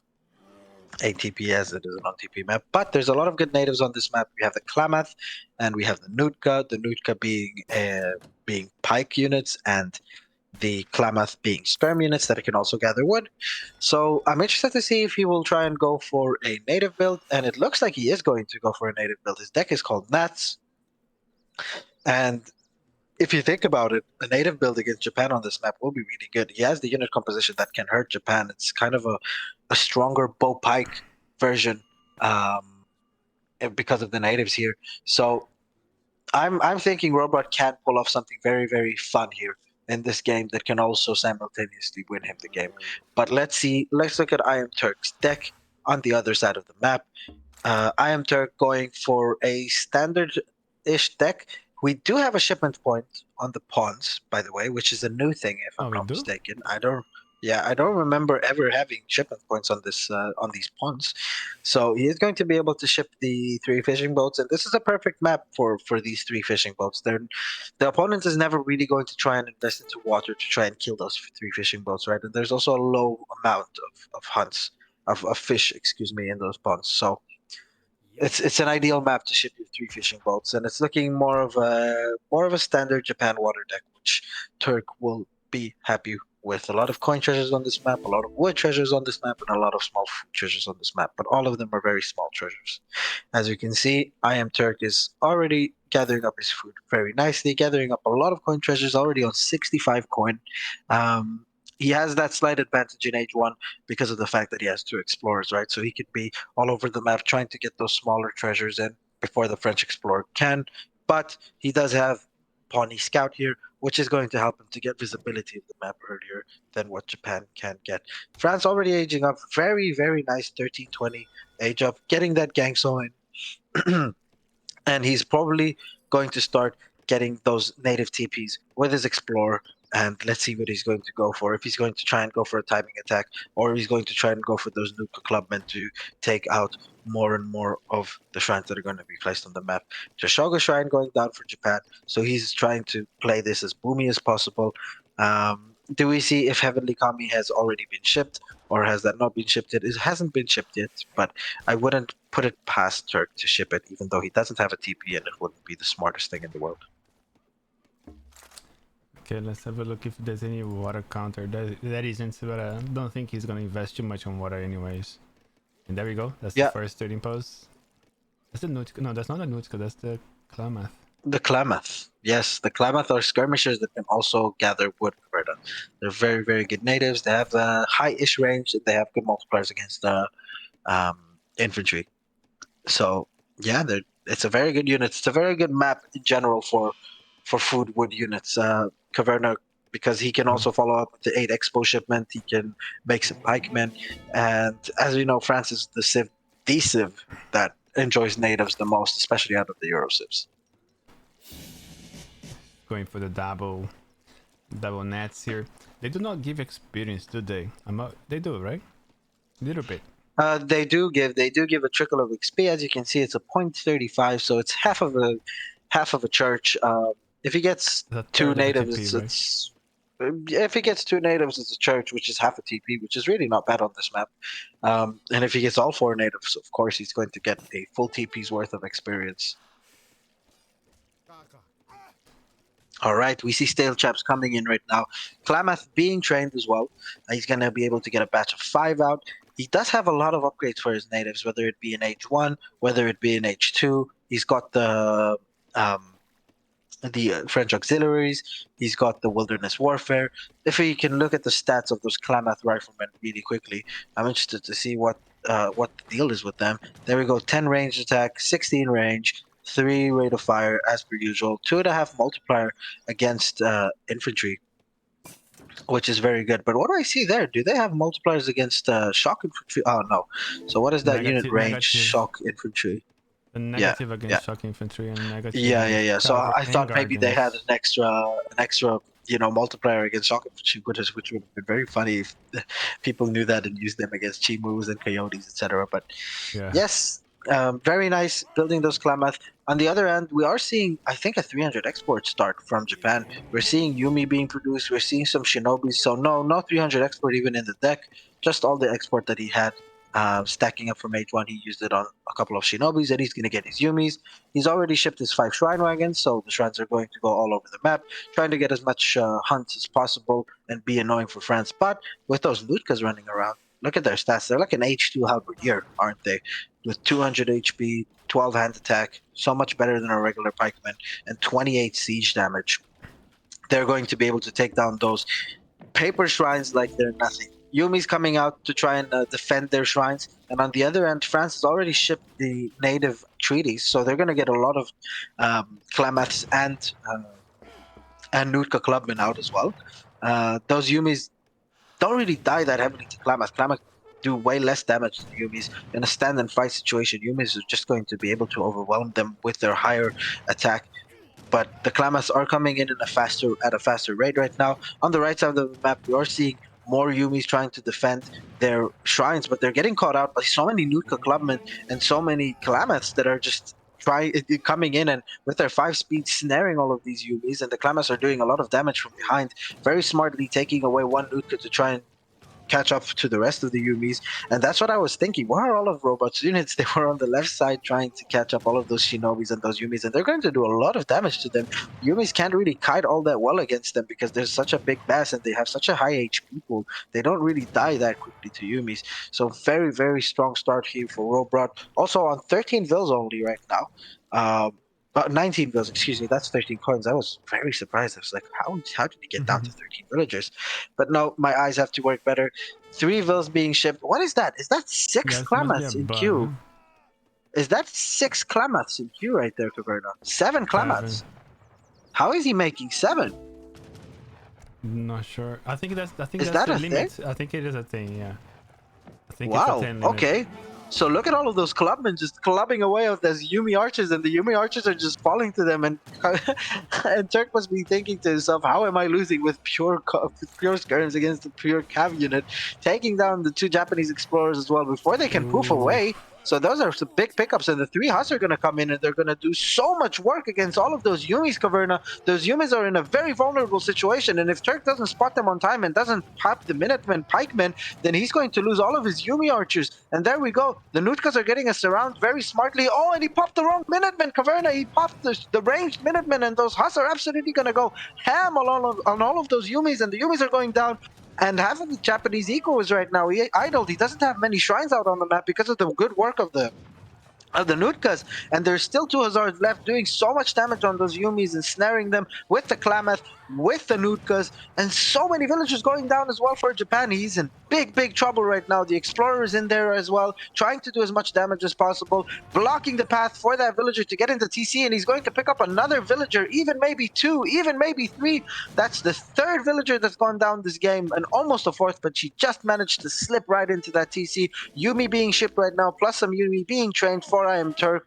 ATP as it is an on-TP map. But there's a lot of good natives on this map. We have the Klamath, and we have the Nootka. The Nootka being pike units, and the Klamath being sperm units that can also gather wood. So I'm interested to see if he will try and go for a native build, and it looks like he is going to go for a native build. His deck is called Nats, and if you think about it, a native build against Japan on this map will be really good. He has the unit composition that can hurt Japan. It's kind of a stronger bow pike version because of the natives here. So I'm thinking Rohbrot can pull off something very, very fun here in this game that can also simultaneously win him the game. But let's see. Let's look at iamturk's deck on the other side of the map. iamturk going for a standard-ish deck. We do have a shipment point on the pawns, by the way, which is a new thing, if I'm not mistaken. I don't remember ever having shipment points on this on these pawns. So he is going to be able to ship the 3 fishing boats, and this is a perfect map for these 3 fishing boats. The opponent is never really going to try and invest into water to try and kill those 3 fishing boats, right? And there's also a low amount of hunts of fish, excuse me, in those ponds. So it's an ideal map to ship your 3 fishing boats, and it's looking more of a standard Japan water deck, which Turk will be happy with. A lot of coin treasures on this map, a lot of wood treasures on this map, and a lot of small food treasures on this map. But all of them are very small treasures. As you can see, iamturk is already gathering up his food very nicely, gathering up a lot of coin treasures, already on 65 coin. He has that slight advantage in H1 because of the fact that he has 2 explorers, right? So he could be all over the map trying to get those smaller treasures in before the French explorer can. But he does have Pawnee Scout here, which is going to help him to get visibility of the map earlier than what Japan can get. France already aging up. Very, very nice 13-20 age up, getting that Gangso in. And he's probably going to start getting those native TPs with his explorer. And let's see what he's going to go for. If he's going to try and go for a timing attack, or he's going to try and go for those Nuka Clubmen to take out more and more of the shrines that are going to be placed on the map. Jashoga Shrine going down for Japan, so he's trying to play this as boomy as possible. Do we see if Heavenly Kami has already been shipped, or has that not been shipped yet? It hasn't been shipped yet, but I wouldn't put it past Turk to ship it, even though he doesn't have a TP and it wouldn't be the smartest thing in the world. Okay, let's have a look if there's any water counter. That isn't, but I don't think he's gonna invest too much on water anyways. And there we go. That's the first trading post. That's the Nootka. No, that's not a Nootka. That's the Klamath. The Klamath. Yes, the Klamath are skirmishers that can also gather wood. They're very, very good natives. They have a high-ish range. They have good multipliers against the infantry. So yeah, it's a very good unit. It's a very good map in general for food wood units. Caverna, because he can also follow up with the 8 Expo shipment. He can make some pikemen, and as we know, France is the civ that enjoys natives the most, especially out of the Euro civs. Going for the double nets here. They do not give experience, do they? They do, right? A little bit. They do give a trickle of XP. As you can see, it's a 0.35, so it's half of a church. If he gets 2 natives, TP, if he gets 2 natives, it's a church, which is half a TP, which is really not bad on this map. And if he gets all 4 natives, of course, he's going to get a full TP's worth of experience. All right, we see Stale Chaps coming in right now. Klamath being trained as well. He's going to be able to get a batch of 5 out. He does have a lot of upgrades for his natives, whether it be in H1, whether it be in H2. He's got the French auxiliaries. He's got the wilderness warfare. If you can look at the stats of those Klamath riflemen really quickly, I'm interested to see what the deal is with them. There we go, 10 range attack, 16 range, 3 rate of fire as per usual, 2.5 multiplier against infantry, which is very good. But what do I see there? Do they have multipliers against shock infantry? Oh no. So what is that unit range? Shock infantry. The negative against shock infantry and negative. Yeah. So I thought maybe they had an extra multiplier against shock infantry, which would have been very funny if people knew that and used them against chimus and coyotes, etc. But yes, very nice building those Klamath. On the other end, we are seeing, I think, a 300 export start from Japan. We're seeing Yumi being produced. We're seeing some Shinobis. So no 300 export even in the deck. Just all the export that he had. Stacking up from H1, he used it on a couple of Shinobis, and he's going to get his Yumis. He's already shipped his 5 Shrine Wagons, so the Shrines are going to go all over the map, trying to get as much hunt as possible and be annoying for France. But with those Lutkas running around, look at their stats. They're like an H2 Halberdier, aren't they? With 200 HP, 12 hand attack, so much better than a regular pikeman, and 28 siege damage. They're going to be able to take down those paper shrines like they're nothing. Yumi's coming out to try and defend their shrines, and on the other end, France has already shipped the native treaties, so they're going to get a lot of Klamaths and Nootka clubmen out as well. Those Yumis don't really die that heavily to Klamath. Klamath do way less damage to the Yumis. In a stand and fight situation, Yumis are just going to be able to overwhelm them with their higher attack. But the Klamaths are coming in at a faster rate right now. On the right side of the map, we are seeing more Yumis trying to defend their shrines, but they're getting caught out by so many Nootka clubmen and so many Klamaths that are just coming in and with their 5 speed snaring all of these Yumis, and the Klamaths are doing a lot of damage from behind, very smartly taking away one Nootka to try and catch up to the rest of the Yumis. And that's what I was thinking. Where are all of Rohbrot's units? They were on the left side trying to catch up all of those Shinobis and those Yumis, and they're going to do a lot of damage to them. Yumis can't really kite all that well against them because there's such a big mass and they have such a high HP pool. They don't really die that quickly to Yumis. So very, very strong start here for Rohbrot. Also on 13 vills only right now. 19 vills, excuse me, that's 13 coins. I was very surprised. I was like, how did he get down to 13 villagers? But no, my eyes have to work better. 3 vills being shipped. What is that? Is that 6 Klamaths in queue? Is that 6 Klamaths in queue right there, Caverna? 7 Klamaths. How is he making 7? Not sure. I think that's the limit. Thing? I think it is a thing, yeah. I think wow, it's a 10 limit. Okay. So look at all of those clubmen just clubbing away of those Yumi archers, and the Yumi archers are just falling to them. And and Turk must be thinking to himself, "How am I losing with pure skirms against the pure cav unit?" Taking down the 2 Japanese explorers as well before they can poof away. So those are some big pickups, and the 3 Hus are going to come in, and they're going to do so much work against all of those Yumis, Caverna. Those Yumis are in a very vulnerable situation, and if Turk doesn't spot them on time and doesn't pop the Minutemen, Pikemen, then he's going to lose all of his Yumi archers. And there we go. The Nutkas are getting us around very smartly. Oh, and he popped the wrong Minutemen, Caverna. He popped the ranged Minutemen, and those Hus are absolutely going to go ham on all of those Yumis, and the Yumis are going down. And half of the Japanese eco is right now idled. He doesn't have many shrines out on the map because of the good work of the Nutkas, and there's still 2 Hazards left doing so much damage on those Yumis and snaring them with the Klamath, with the Nutkas, and so many villagers going down as well for Japan. He's in big trouble right now. The Explorer is in there as well, trying to do as much damage as possible, blocking the path for that villager to get into TC, and he's going to pick up another villager, even maybe 2, even maybe 3. That's the 3rd villager that's gone down this game, and almost a 4th, but she just managed to slip right into that TC. Yumi being shipped right now, plus some Yumi being trained for iamturk.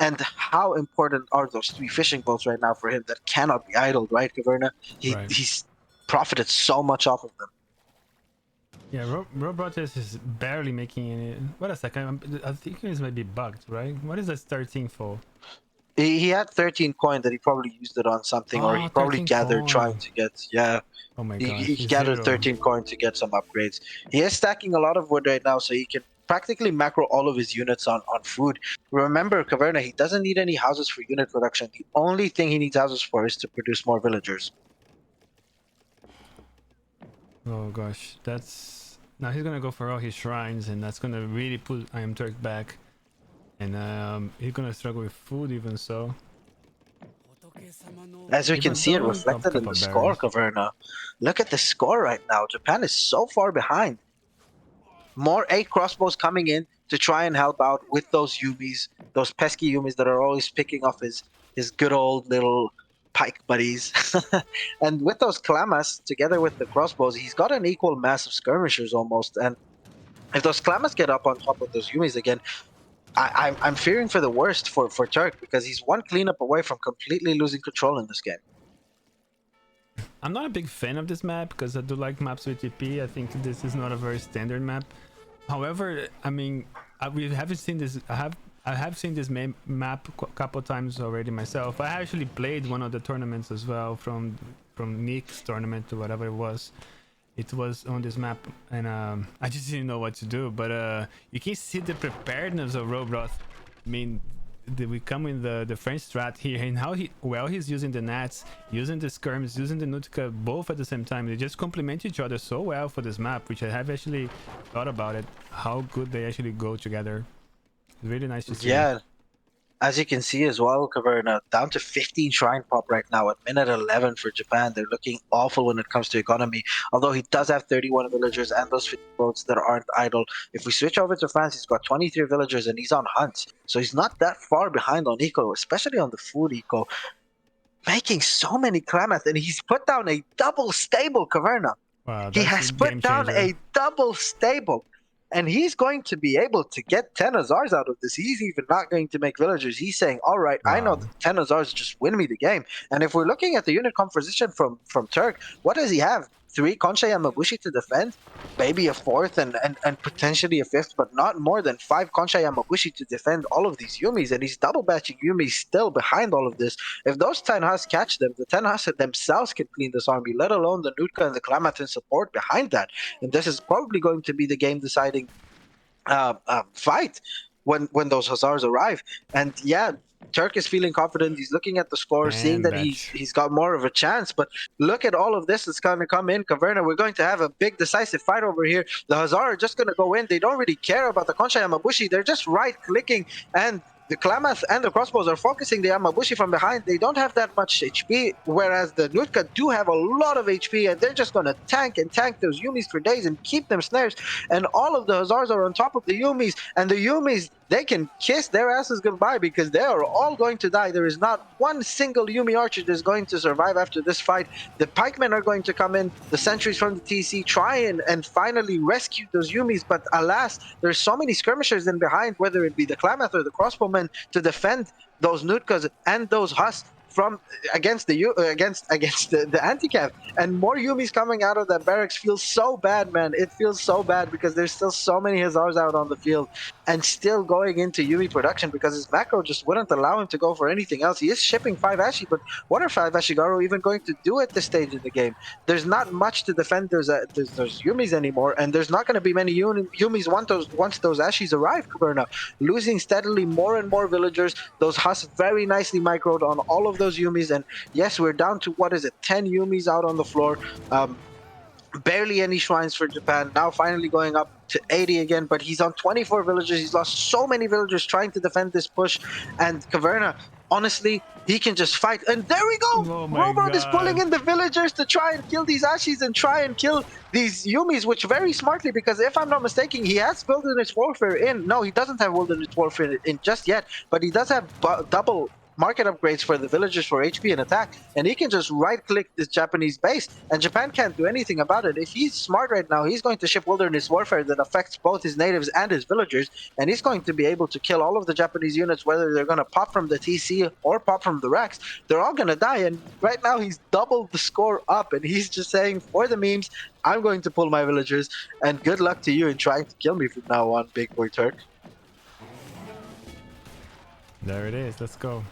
And how important are those 3 fishing boats right now for him that cannot be idled, right, Caverna? He's profited so much off of them. Yeah, Rohbrot is barely making any. Wait a second, I think he's maybe bugged, right? What is this 13 for? He had 13 coin that he probably used it on something, or he probably gathered trying to get, Oh my god. He gathered 13 coin to get some upgrades. He is stacking a lot of wood right now, so he can practically macro all of his units on food. Remember, Caverna, he doesn't need any houses for unit production. The only thing he needs houses for is to produce more villagers. Oh gosh, that's now he's gonna go for all his shrines, and that's gonna really put iamturk back. And he's gonna struggle with food even so. As we can see it reflected in the score, Caverna. Look at the score right now. Japan is so far behind. More 8 crossbows coming in to try and help out with those Yumis, those pesky Yumis that are always picking off his good old little pike buddies. And with those Klamas, together with the crossbows, he's got an equal mass of skirmishers almost. And if those Klamas get up on top of those Yumis again, I'm fearing for the worst for Turk, because he's one cleanup away from completely losing control in this game. I'm not a big fan of this map because I do like maps with TP. I think this is not a very standard map. However, I mean, we haven't seen this. I have seen this map a couple times already myself. I actually played one of the tournaments as well, from Nick's tournament or whatever it was. It was on this map, and I just didn't know what to do. But you can see the preparedness of Rohbrot. I mean, we come in the French strat here, and how he's using the nats, using the skirms, using the Nutka, both at the same time. They just complement each other so well for this map, which I have actually thought about it, how good they actually go together. It's really nice to see. Yeah, as you can see as well, Caverna, down to 15 shrine pop right now at minute 11 for Japan. They're looking awful when it comes to economy, although he does have 31 villagers and those 50 boats that aren't idle. If we switch over to France, he's got 23 villagers and he's on hunt, so he's not that far behind on eco, especially on the food eco, making so many Klamath, and he's put down a double stable, Caverna. Wow, he has put down a double stable. And he's going to be able to get 10 Azars out of this. He's even not going to make villagers. He's saying, all right, wow, I know the 10 Azars just win me the game. And if we're looking at the unit composition from Turk, what does he have? 3 Konsha Yamabushi to defend, maybe a 4th and potentially a 5th, but not more than 5 Konsha Yamabushi to defend all of these Yumis. And he's double batching Yumis still behind all of this. If those 10 Hus catch them, the 10 Hus themselves can clean this army, let alone the Nutka and the Klamath in support behind that. And this is probably going to be the game deciding fight when those Hazars arrive. And yeah, Turk is feeling confident. He's looking at the score, seeing that he's got more of a chance. But look at all of this that's going to come in. Caverna, we're going to have a big decisive fight over here. The Hazar are just going to go in. They don't really care about the Konsha Yamabushi. They're just right-clicking, and the Klamath and the crossbows are focusing the Yamabushi from behind. They don't have that much HP, whereas the Nutka do have a lot of HP, and they're just going to tank those Yumis for days and keep them snares. And all of the Hazars are on top of the Yumis, and the Yumis, they can kiss their asses goodbye because they are all going to die. There is not one single Yumi archer that is going to survive after this fight. The pikemen are going to come in, the sentries from the TC, try and finally rescue those Yumis, but alas, there's so many skirmishers in behind, whether it be the Klamath or the crossbowmen, to defend those Nutkas and those Hus from against the anti-cav, and more Yumis coming out of that barracks feels so bad, man. It feels so bad because there's still so many Hussars out on the field and still going into Yumi production because his macro just wouldn't allow him to go for anything else. He is shipping 5 Ashi, but what are 5 Ashigaru even going to do at this stage in the game? There's not much to defend those Yumis anymore, and there's not going to be many Yumis once those Ashis arrive, Caverna. Losing steadily more and more villagers. Those Hus very nicely microed on all of those Yumis, and yes, we're down to, 10 Yumis out on the floor. Barely any shrines for Japan. Now finally going up to 80 again, but he's on 24 villagers. He's lost so many villagers trying to defend this push, and Caverna, honestly, he can just fight. And there we go! Oh my Rohbrot is pulling God. in the villagers to try and kill these Ashis and try and kill these Yumis, which very smartly, because if I'm not mistaken, he has Wilderness Warfare in. No, he doesn't have Wilderness Warfare in just yet, but he does have double market upgrades for the villagers for HP and attack, and he can just right-click this Japanese base, and Japan can't do anything about it. If he's smart right now, he's going to ship Wilderness Warfare that affects both his natives and his villagers, and he's going to be able to kill all of the Japanese units, whether they're going to pop from the TC or pop from the Rex. They're all going to die, and right now he's doubled the score up, and he's just saying, for the memes, I'm going to pull my villagers, and good luck to you in trying to kill me from now on, big boy Turk. There it is. Let's go.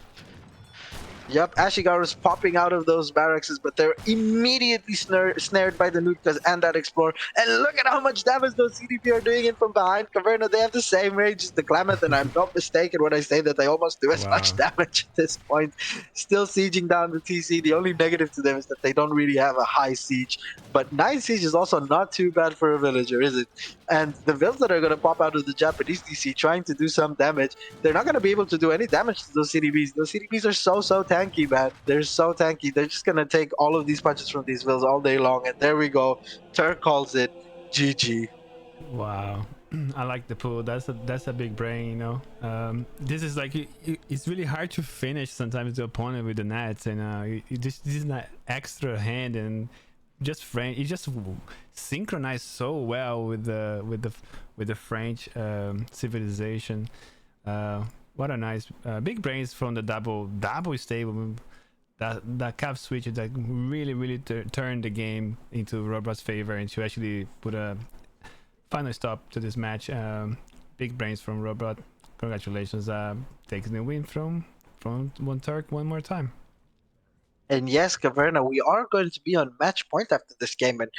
Yep, Ashigaru's popping out of those barracks, but they're immediately snared by the Nutkas and that Explorer. And look at how much damage those CDP are doing in from behind. Caverna, they have the same range as the Klamath, and I'm not mistaken when I say that they almost do as much damage at this point. Still sieging down the TC. The only negative to them is that they don't really have a high siege. But 9 siege is also not too bad for a villager, is it? And the vills that are going to pop out of the Japanese DC trying to do some damage, they're not going to be able to do any damage to those CDBs. Those CDBs are so tanky, man. They're so tanky. They're just going to take all of these punches from these vills all day long. And there we go. Turk calls it GG. Wow. I like the pull. That's a big brain, you know. This is like it's really hard to finish sometimes the opponent with the nets, and this is not extra hand and just French. It just synchronized so well with the French civilization. What a nice big brains from the double stable. That cap switch that really turned the game into Rohbrot's favor, and to actually put a final stop to this match. Big brains from Rohbrot. Congratulations, taking the win from one Turk one more time. And yes, Caverna, we are going to be on match point after this game, and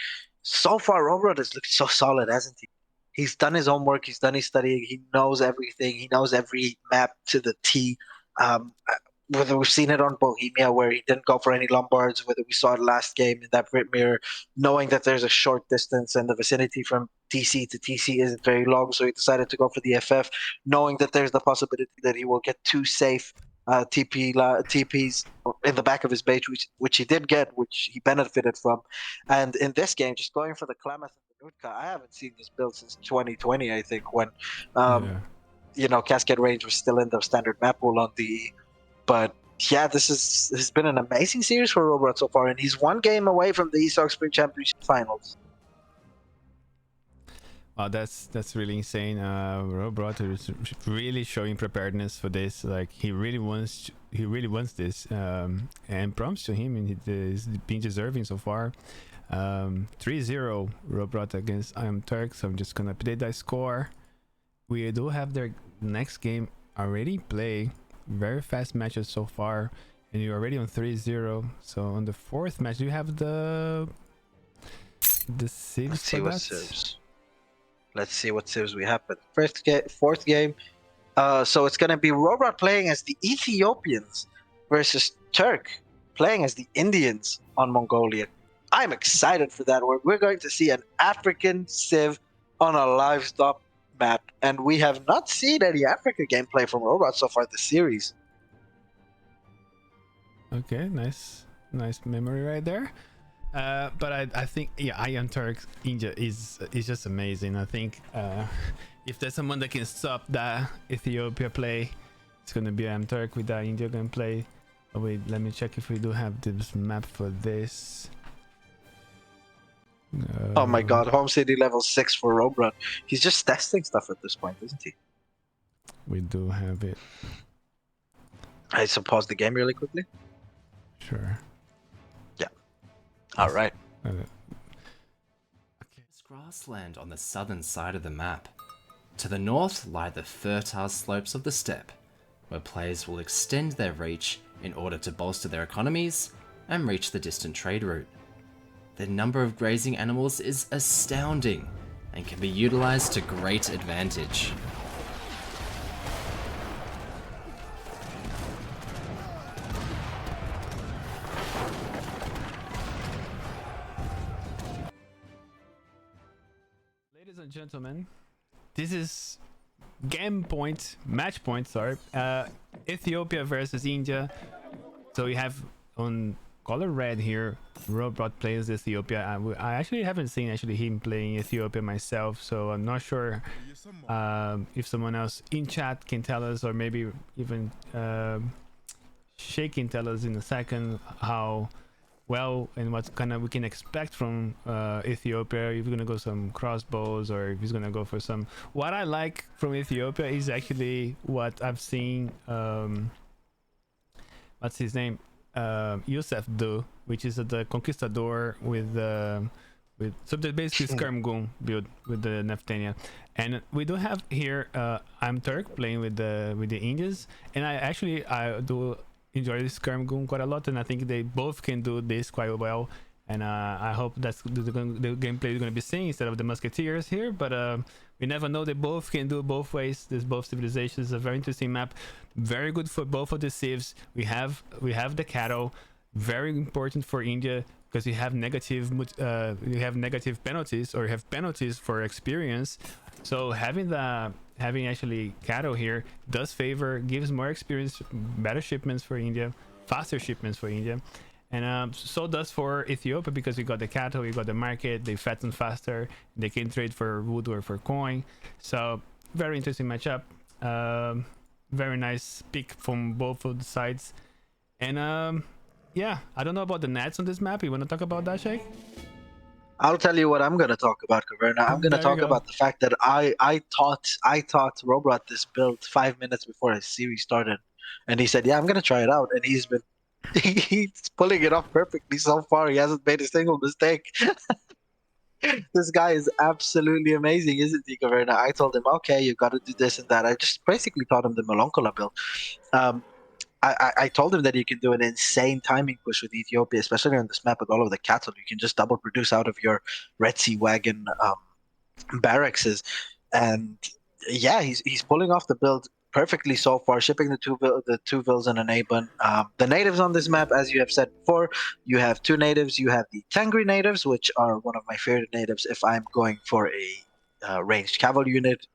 so far Rohbrot has looked so solid, hasn't he? He's done his homework, he's done his studying, he knows everything, he knows every map to the T. Whether we've seen it on Bohemia where he didn't go for any Lombards, whether we saw it last game in that Brit Mirror, knowing that there's a short distance and the vicinity from TC to TC isn't very long, so he decided to go for the FF, knowing that there's the possibility that he will get 2 safe TPs in the back of his base, which he did get, which he benefited from. And in this game, just going for the Klamath and the Nutka, I haven't seen this build since 2020, I think, when Cascade Range was still in the standard map pool on DE. But yeah, this has been an amazing series for Rohbrot so far, and he's 1 game away from the ESOC Spring Championship Finals. Wow, that's really insane. Rohbrot is really showing preparedness for this. Like he really wants this, and props to him, and he's been deserving so far. 3-0 Rohbrot against iamturk. So I'm just gonna update that score. We do have their next game already played. Very fast matches so far, and you're already on 3-0. So on the 4th match, do you have the civs for that? Let's see what civs we have. 4th game. So it's going to be Rohbrot playing as the Ethiopians versus Turk playing as the Indians on Mongolia. I'm excited for that. We're going to see an African civ on a livestock map, and we have not seen any Africa gameplay from Rohbrot so far this series. Okay, nice memory right there. But I think iamturk India is just amazing. I think if there's someone that can stop that Ethiopia play, it's gonna be iamturk with that India gameplay. Oh wait, let me check if we do have this map for this. Oh my god, home city level 6 for Rohbrot. He's just testing stuff at this point, isn't he? We do have it. I should pause the game really quickly. Sure. All right. There's grassland on the southern side of the map. To the north lie the fertile slopes of the steppe, where players will extend their reach in order to bolster their economies and reach the distant trade route. The number of grazing animals is astounding and can be utilized to great advantage. Ladies and gentlemen, this is match point, sorry. Ethiopia versus India. So we have on color red here, Rohbrot plays Ethiopia. I actually haven't seen him playing Ethiopia myself, so I'm not sure if someone else in chat can tell us, or maybe even Shay can tell us in a second how well and what kind of we can expect from Ethiopia. If we're gonna go some crossbows, or if he's gonna go for some. What I like from Ethiopia is actually what I've seen. What's his name? Yusuf do, which is the Conquistador with so they're basically Skirmgun build with the Neftania. And we do have here iamturk playing with the Indians, and I do enjoy this Skirmgun quite a lot, and I think they both can do this quite well. And I hope that's the gameplay we're going to be seeing instead of the Musketeers here. But we never know. They both can do both ways. There's both civilizations. A very interesting map. Very good for both of the civs. We have the cattle. Very important for India because you have negative penalties, or you have penalties for experience. So having actually cattle here does favor, gives more experience, better shipments for India, faster shipments for India. And so does for Ethiopia, because you got the cattle, you got the market, they fatten faster, they can trade for wood or for coin. So very interesting matchup. Very nice pick from both of the sides. And yeah, I don't know about the nets on this map. You want to talk about that, Shay? I'll tell you what I'm going to talk about, Caverna. I'm going to talk about the fact that I taught Rohbrot this build 5 minutes before his series started, and he said, "Yeah, I'm going to try it out," and he's pulling it off perfectly so far. He hasn't made a single mistake. This guy is absolutely amazing, isn't he, Caverna? I told him, okay, you got to do this and that. I just basically taught him the Meloncola build. I told him that you can do an insane timing push with Ethiopia, especially on this map with all of the cattle. You can just double produce out of your Red Sea wagon barracks. And yeah, he's pulling off the build perfectly so far, shipping the two vills and an Aben. The natives on this map, as you have said before, you have two natives. You have the Tangri natives, which are one of my favorite natives if I'm going for a ranged cavalry unit,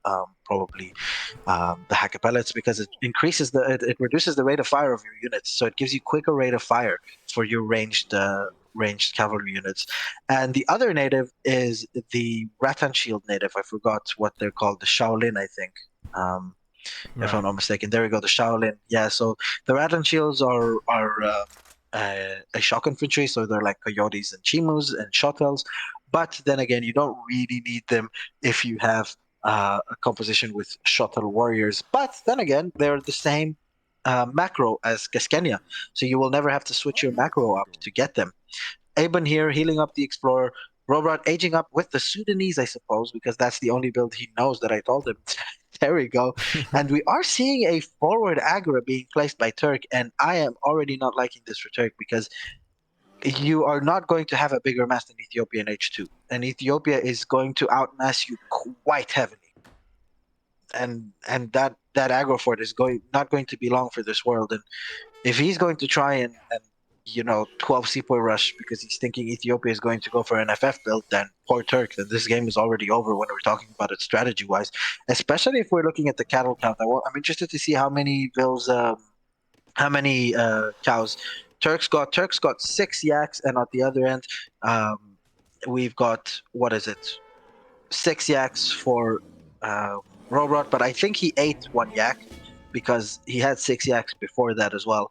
probably the Hacker pellets, because it increases it reduces the rate of fire of your units, so it gives you quicker rate of fire for your ranged cavalry units. And the other native is the Rattan Shield native. I forgot what they're called, the Shaolin, I think. If I'm not mistaken, there we go, the Shaolin. Yeah, so the Rattan Shields are a shock infantry, so they're like coyotes and chimus and shotels. But then again, you don't really need them if you have a composition with shuttle warriors. But then again, they're the same macro as Cascania, so you will never have to switch your macro up to get them. Aben here healing up the Explorer. Rohbrot aging up with the Sudanese, I suppose, because that's the only build he knows that I told him. There we go. And we are seeing a forward aggro being placed by Turk, and I am already not liking this for Turk, because you are not going to have a bigger mass than Ethiopia in H2. And Ethiopia is going to outmass you quite heavily. And that aggro fort is not going to be long for this world. And if he's going to try and 12 sepoy rush because he's thinking Ethiopia is going to go for an FF build, then poor Turk, then this game is already over when we're talking about it strategy wise. Especially if we're looking at the cattle count. I'm interested to see how many vills, how many cows. Turk's got 6 yaks, and at the other end, we've got 6 yaks for Rohbrot, but I think he ate 1 yak because he had 6 yaks before that as well.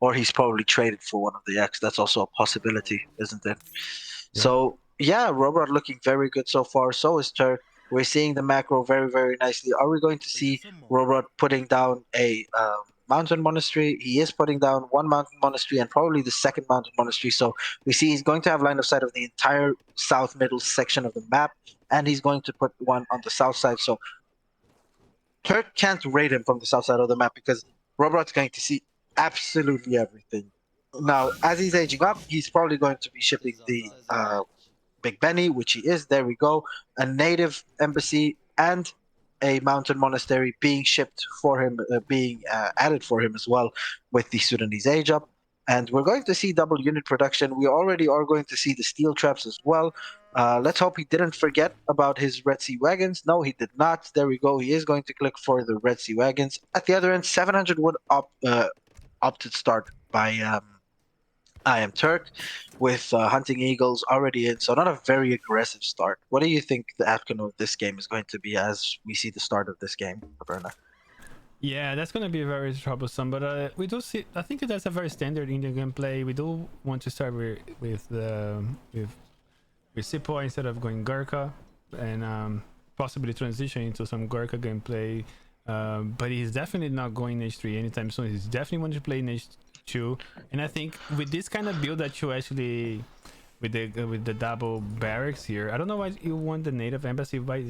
Or he's probably traded for one of the yaks. That's also a possibility, isn't it? Yeah. So, yeah, Rohbrot looking very good so far. So is Turk. We're seeing the macro very, very nicely. Are we going to see Rohbrot putting down a mountain monastery. He is putting down one mountain monastery and probably the second mountain monastery. So we see he's going to have line of sight of the entire south middle section of the map, and he's going to put one on the south side. So Turk can't raid him from the south side of the map because Rohbrot's going to see absolutely everything. Now, as he's aging up, he's probably going to be shipping the Big Benny, which he is. There we go. A native embassy and a mountain monastery being shipped for him, being added for him as well with the Sudanese age up. And we're going to see double unit production. We already are going to see the steel traps as well. Let's hope he didn't forget about his Red Sea wagons. No, he did not. There we go. He is going to click for the Red Sea wagons. At the other end, 700 wood opted start by iamturk with hunting eagles already in. So not a very aggressive start. What do you think the outcome of this game is going to be as we see the start of this game, Caverna? Yeah, that's going to be very troublesome, but we do see. I think that's a very standard Indian gameplay. We do want to start with Sepoy instead of going Gurkha, and possibly transition into some Gurkha gameplay. But he's definitely not going H3 anytime soon. He's definitely want to play in H2, and I think with this kind of build that you actually with the double barracks here, I don't know why you want the native embassy. Why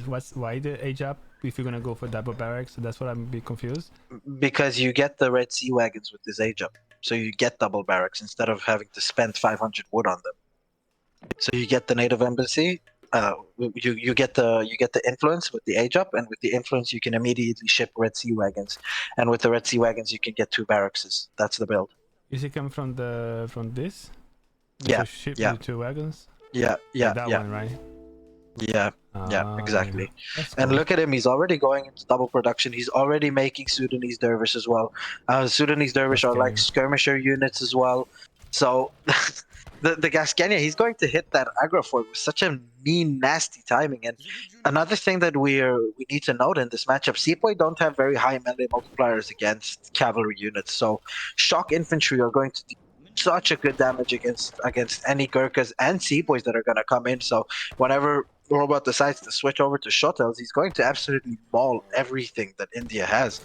the age up if you're gonna go for double barracks? So that's what I'm a bit confused. Because you get the Red Sea wagons with this age up, so you get double barracks instead of having to spend 500 wood on them. So you get the native embassy. You get the influence with the age up, and with the influence you can immediately ship Red Sea wagons, and with the Red Sea wagons you can get 2 barracks. That's the build. Is it come from this? Yeah, to ship yeah. the 2 wagons? Yeah, That one, right? Yeah, exactly. That's And cool. look at him, he's already going into double production. He's already making Sudanese dervish as well. Sudanese dervish That's are like scary. skirmisher units as well. So the Gascania, he's going to hit that aggro fort with such a mean, nasty timing. And another thing that we need to note in this matchup, Sepoy don't have very high melee multipliers against cavalry units. So shock infantry are going to do such a good damage against any Gurkhas and Sepoys that are going to come in. So whenever Rohbrot decides to switch over to Shotels, he's going to absolutely maul everything that India has.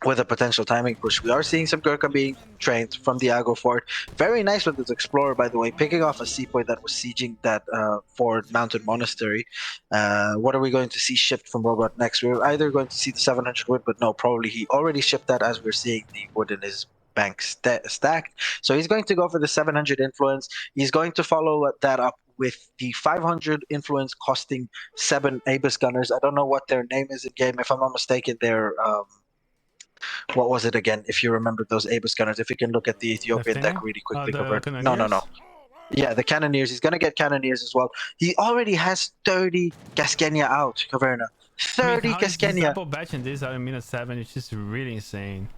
With a potential timing push. We are seeing some Gurkha being trained from the Ago fort. Very nice with this Explorer, by the way, picking off a Sepoy that was sieging that Fort Mountain Monastery. What are we going to see shipped from Rohbrot next? We're either going to see the 700 wood, but no, probably he already shipped that as we're seeing the wood in his bank stacked. So he's going to go for the 700 influence. He's going to follow that up with the 500 influence costing 7 Abus gunners. I don't know what their name is in game. If I'm not mistaken, they're... what was it again? If you remember those Abus gunners, if you can look at the Ethiopian deck really quickly. No. Yeah, the cannoneers. He's gonna get cannoneers as well. He already has 30 Gascania out, Caverna. 30 Gascania. Double batching this out in -7 is just really insane.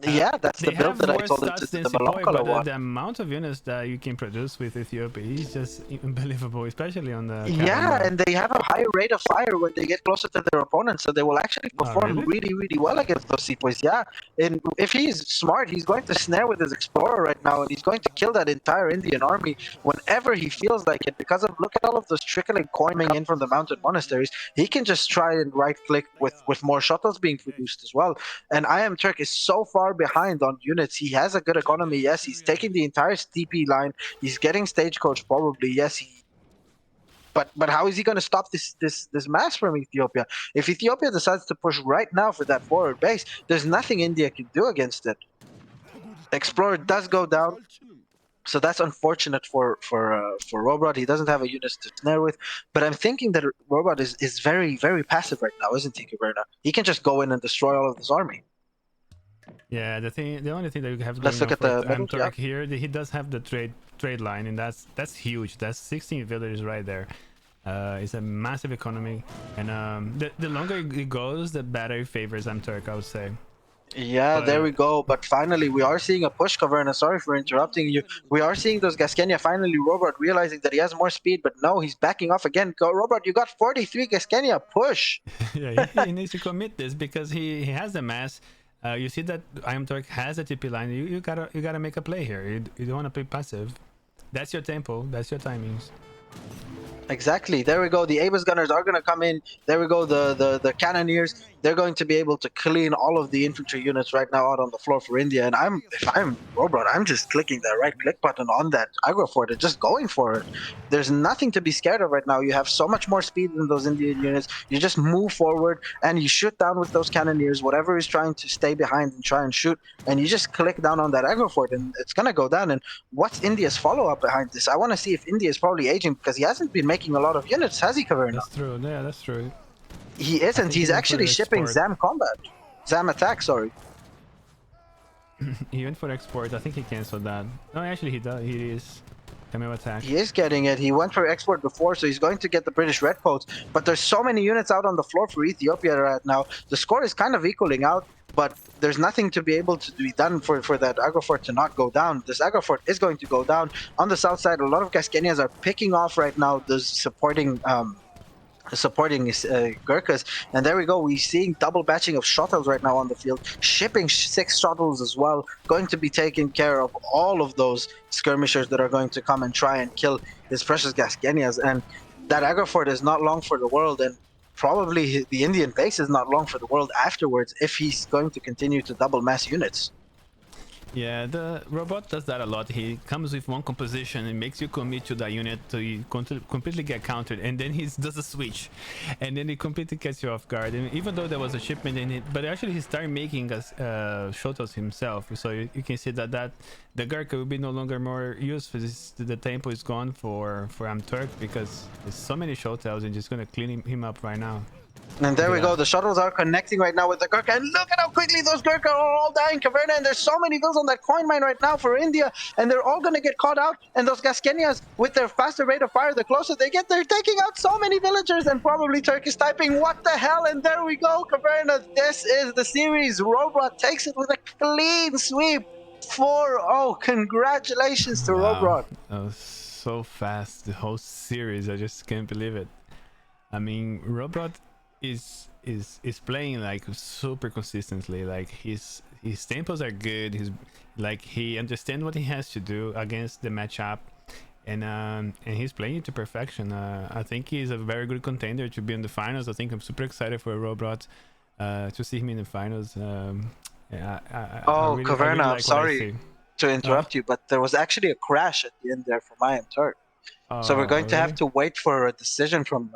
Yeah, that's the build that I told him to do the Melanchola one. The amount of units that you can produce with Ethiopia is just unbelievable, especially on the Yeah, and they have a higher rate of fire when they get closer to their opponents, so they will actually perform really, really well against those Sepoys. Yeah, and if he's smart, he's going to snare with his Explorer right now, and he's going to kill that entire Indian army whenever he feels like it. Because of look at all of those trickling coin coming in from the mountain monasteries, he can just try and right-click with more shuttles being produced as well. And iamturk is so far behind on units. He has a good economy. Yes, he's taking the entire TP line. He's getting stagecoach probably. Yes, but how is he going to stop this mass from Ethiopia? If Ethiopia decides to push right now for that forward base, there's nothing India can do against it. Explorer does go down, so that's unfortunate for Rohbrot. He doesn't have a unit to snare with, but I'm thinking that Rohbrot is very, very passive right now, isn't he, Caverna? He can just go in and destroy all of this army. Yeah, the only thing that you have Let's going look on at for the middle, iamturk here, he does have the trade line, and that's huge. That's 16 villages right there. It's a massive economy, and the longer it goes, the better it favors iamturk, I would say. Yeah, there we go. But finally, we are seeing a push, Caverna. Sorry for interrupting you. We are seeing those Gascania. Finally, Rohbrot realizing that he has more speed, but no, he's backing off again. Go, Rohbrot, you got 43 Gascania. Push. Yeah, he needs to commit this because he has the mass. You see that iamturk has a TP line. You gotta make a play here. You don't want to play passive. That's your tempo. That's your timings. Exactly. There we go. The Abus gunners are gonna come in. There we go. The cannoneers. they're going to be able to clean all of the infantry units right now out on the floor for India. And if I'm Rohbrot, I'm just clicking that right click button on that aggro fort and just going for it. There's nothing to be scared of right now. You have so much more speed than those Indian units. You just move forward and you shoot down with those cannoneers, whatever is trying to stay behind and try and shoot, and you just click down on that aggro fort and it's gonna go down. And what's India's follow-up behind this? I want to see if India is probably aging, because he hasn't been making a lot of units, has he, Caverna? That's true. Yeah, that's true. He isn't. He's actually shipping Zam combat. Zam attack, sorry. He went for export. I think he canceled that. No, actually he does. He is. Cameo attack. He is getting it. He went for export before, so he's going to get the British redcoats. But there's so many units out on the floor for Ethiopia right now. The score is kind of equaling out, but there's nothing to be able to be done for that aggro fort to not go down. This aggro fort is going to go down. On the south side, a lot of Gascanians are picking off right now those supporting Gurkhas, and there we go. We're seeing double batching of shuttles right now on the field, shipping 6 shuttles as well, going to be taking care of all of those skirmishers that are going to come and try and kill his precious Gascanias. And that aggro fort is not long for the world, and probably the Indian base is not long for the world afterwards if he's going to continue to double mass units. Yeah, the robot does that a lot. He comes with one composition and makes you commit to that unit to completely get countered, and then he does a switch, and then he completely catches you off guard. And even though there was a shipment in it, but actually he started making shuttles himself. So you can see that the Gurkha will be no longer more used for this. The tempo is gone for iamturk, because there's so many shuttles and just gonna clean him up right now. And there we go. The shuttles are connecting right now with the Gurkha. And look at how quickly those Gurkha are all dying, Caverna. And there's so many vills on that coin mine right now for India. And they're all going to get caught out. And those Gascanias, with their faster rate of fire, the closer they get, they're taking out so many villagers. And probably Turk is typing, what the hell? And there we go, Caverna. This is the series. Rohbrot takes it with a clean sweep. 4-0. Congratulations to Rohbrot. That was so fast. The whole series. I just can't believe it. I mean, Rohbrot is playing like super consistently. Like his tempos are good. He understands what he has to do against the matchup, and he's playing it to perfection. I think he's a very good contender to be in the finals. I think I'm super excited for Rohbrot to see him in the finals. Caverna, I'm sorry to interrupt you, but there was actually a crash at the end there for iamturk. So we're going to have to wait for a decision from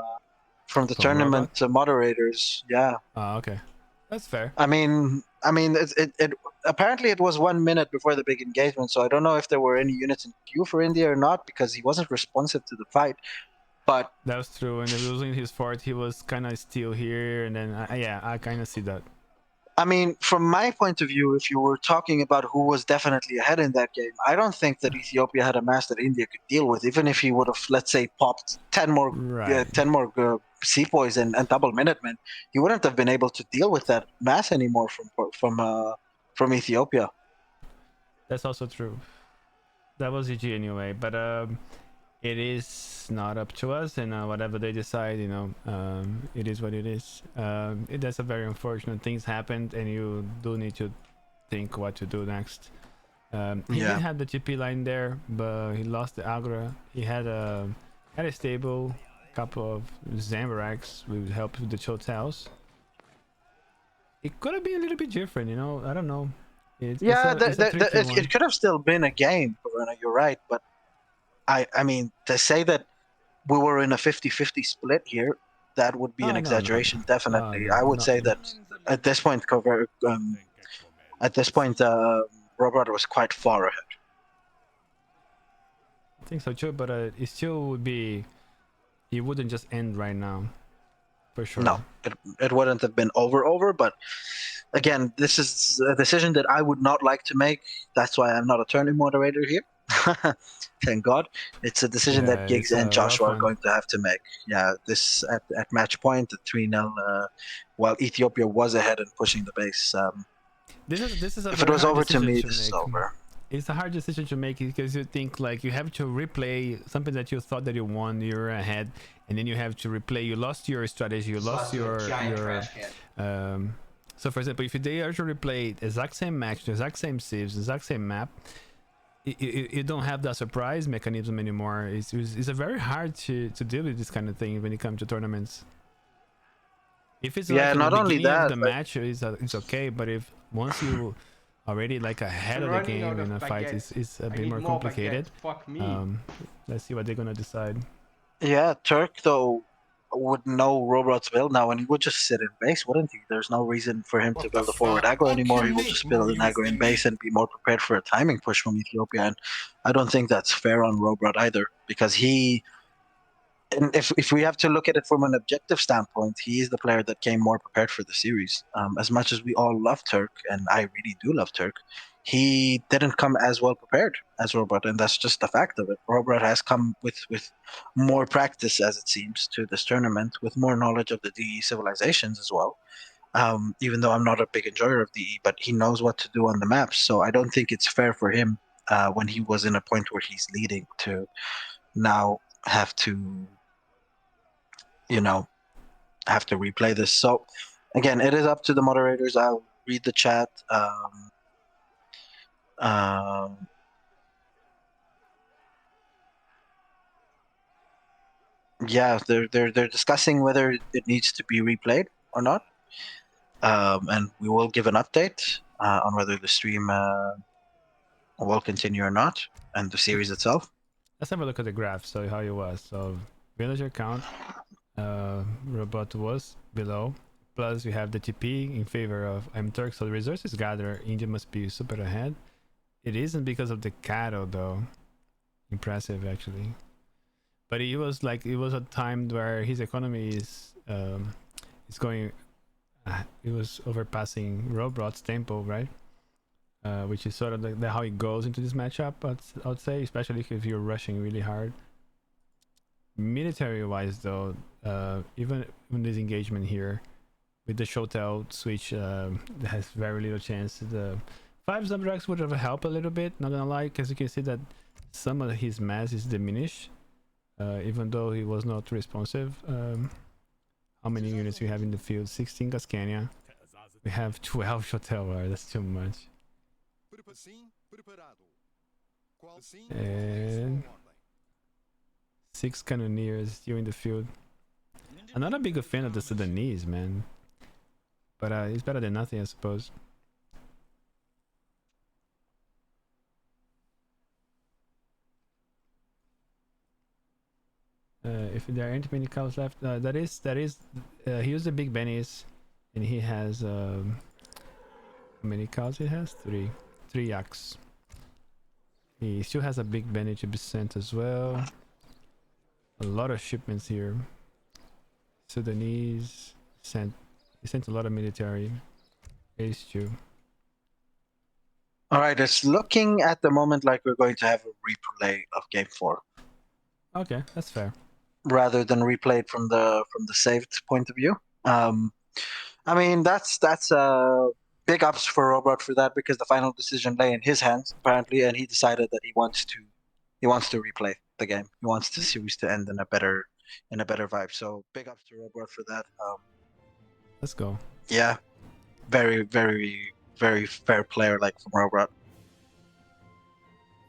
the tournament moderators. Yeah. Okay, that's fair. I mean, it apparently it was 1 minute before the big engagement, so I don't know if there were any units in queue for India or not, because he wasn't responsive to the fight. But that's true. And losing his fort, he was kind of still here, and then I kind of see that. I mean, from my point of view, if you were talking about who was definitely ahead in that game, I don't think that Ethiopia had a mass that India could deal with. Even if he would have, let's say, popped 10 more sepoys and double Minutemen, he wouldn't have been able to deal with that mass anymore from Ethiopia. That's also true. That was EG anyway, but it is not up to us, and whatever they decide, it is what it is. That's a very unfortunate. Things happened, and you do need to think what to do next. He did have the TP line there, but he lost the Agra. He had a stable, couple of Zambaraks with help with the Chotels. It could have been a little bit different, I don't know. It could have still been a game, Corona, you're right, but I mean, to say that we were in a 50-50 split here, that would be an exaggeration, definitely. I would say that at this point, Rohbrot was quite far ahead. I think so too, but it still would be... It wouldn't just end right now, for sure. No, it wouldn't have been over, but again, this is a decision that I would not like to make. That's why I'm not a tournament moderator here. Thank God. It's a decision that Giggs and Joshua are going to have to make. Yeah, this at match point, the 3-0, while Ethiopia was ahead and pushing the base. This is if it was over to me, this is over. It's a hard decision to make, because you think like you have to replay something that you thought that you won, you're ahead, and then you have to replay. You lost your strategy, you lost your so for example, if they are to replay the exact same match, the exact same saves, the exact same map, you don't have that surprise mechanism anymore. It's a very hard to deal with this kind of thing when it comes to tournaments. If it's Yeah, like in the not only beginning of that, the like, match, it's okay. But if once you already like ahead I'm of the running out game in of a fight, baguettes. it's a I bit need more more complicated. baguettes. Fuck me. Let's see what they're gonna decide. yeah, Turk though would know Rohbrot's build now, and he would just sit in base, wouldn't he? There's no reason for him to build a forward aggro anymore. He will just build an aggro in base and be more prepared for a timing push from Ethiopia. And I don't think that's fair on Rohbrot either, because he. And if we have to look at it from an objective standpoint, he is the player that came more prepared for the series. As much as we all love Turk, and I really do love Turk, he didn't come as well prepared as Rohbrot, and that's just the fact of it. Rohbrot has come with more practice, as it seems, to this tournament, with more knowledge of the DE civilizations as well. Even though I'm not a big enjoyer of DE, but he knows what to do on the maps, so I don't think it's fair for him when he was in a point where he's leading to now have to have to replay this. So again, it is up to the moderators. I'll read the chat. Yeah, they're discussing whether it needs to be replayed or not, and we will give an update on whether the stream will continue or not, and the series itself. Let's have a look at the graph. So how it was. So villager count, robot was below. Plus we have the TP in favor of iamturk. So the resources gather, India must be super ahead. It isn't because of the cattle though. Impressive actually. But it was a time where his economy is going. It was overpassing Rohbrot's tempo, right? Which is sort of like how it goes into this matchup. I would say, especially if you're rushing really hard. Military-wise, though, even in this engagement here, with the Shotel switch, has very little chance. The 5 subtracts would have helped a little bit. Not gonna lie, because you can see that some of his mass is diminished, even though he was not responsive. How many units we have in the field? 16 Cascania. We have 12 Shotel. That's too much. And 6 cannoneers still in the field. I'm not a big fan of the Sudanese, man, but it's better than nothing, I suppose. If there aren't many cows left, he used the big bennies, and he has how many cows he has? 3 yaks. He still has a big benny to be sent as well. A lot of shipments here. Sudanese he sent a lot of military. H2. All right, it's looking at the moment like we're going to have a replay of Game 4. Okay, that's fair. Rather than replayed from the saved point of view. I mean, that's big ups for Rohbrot for that, because the final decision lay in his hands apparently, and he decided that he wants to replay the game. He wants the series to end in a better vibe. So big ups to Rohbrot for that. Let's go. Yeah, very very very fair player like from Rohbrot.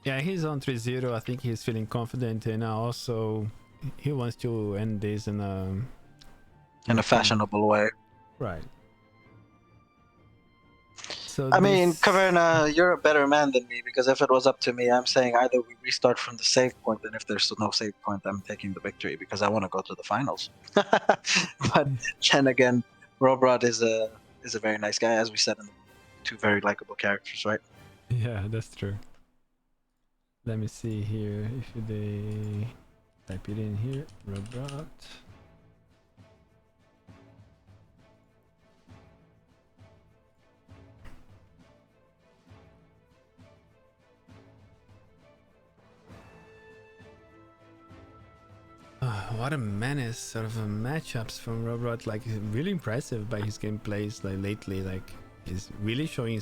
Yeah, he's on 3-0. I think he's feeling confident, and also he wants to end this in a fashionable way. Right. So I mean, Caverna, you're a better man than me, because if it was up to me, I'm saying either we restart from the save point, and if there's no save point, I'm taking the victory because I want to go to the finals. But then again, Rohbrot is a very nice guy, as we said, in 2 very likable characters, right? Yeah, that's true. Let me see here if they type it in here. Rohbrot. What a menace, sort of matchups from Rohbrot. Like, really impressive by his gameplays like lately. Like, he's really showing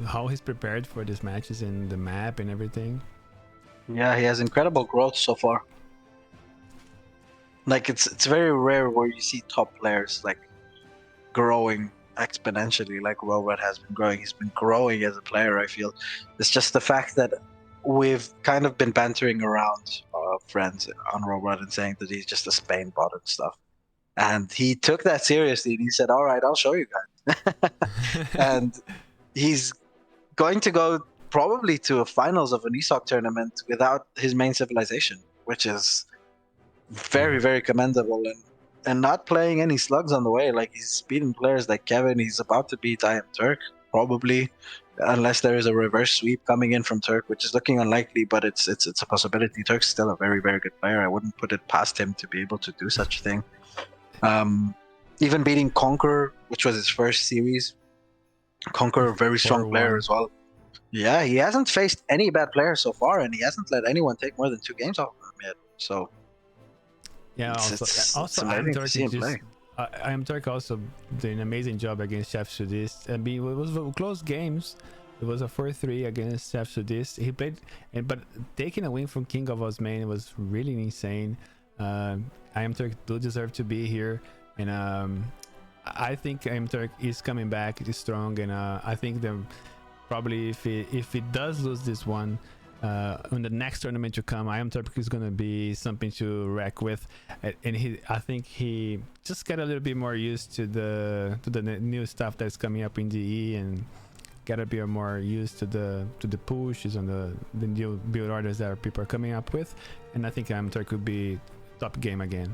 how he's prepared for these matches and the map and everything. Yeah, he has incredible growth so far. Like, it's very rare where you see top players like growing exponentially like Rohbrot has been growing. He's been growing as a player, I feel. It's just the fact that we've kind of been bantering around friends on Rohbrot and saying that he's just a Spain bot and stuff. And he took that seriously and he said, all right, I'll show you guys. And he's going to go probably to a finals of an ESOC tournament without his main civilization, which is very, very commendable. And not playing any slugs on the way. Like, he's beating players like Kevin. He's about to beat iamturk, probably, unless there is a reverse sweep coming in from Turk, which is looking unlikely, but it's a possibility. Turk's still a very, very good player. I wouldn't put it past him to be able to do such a thing. Even beating Conqueror, which was his first series. Conqueror, very strong player as well. Yeah, he hasn't faced any bad players so far, and he hasn't let anyone take more than 2 games off of him yet. So yeah, also iamturk also did an amazing job against Chef Sudist. I mean, it was close games. It was a 4-3 against Chef Sudist. He played, but taking a win from King of Osmane was really insane. iamturk do deserve to be here, and I think iamturk is coming back. It is strong, and I think that probably if it does lose this one, in the next tournament to come, iamturk is gonna be something to wreck with, and I think he just got a little bit more used to the new stuff that's coming up in DE, and gotta be more used to the pushes and the new build orders that people are coming up with, and I think iamturk could be top game again.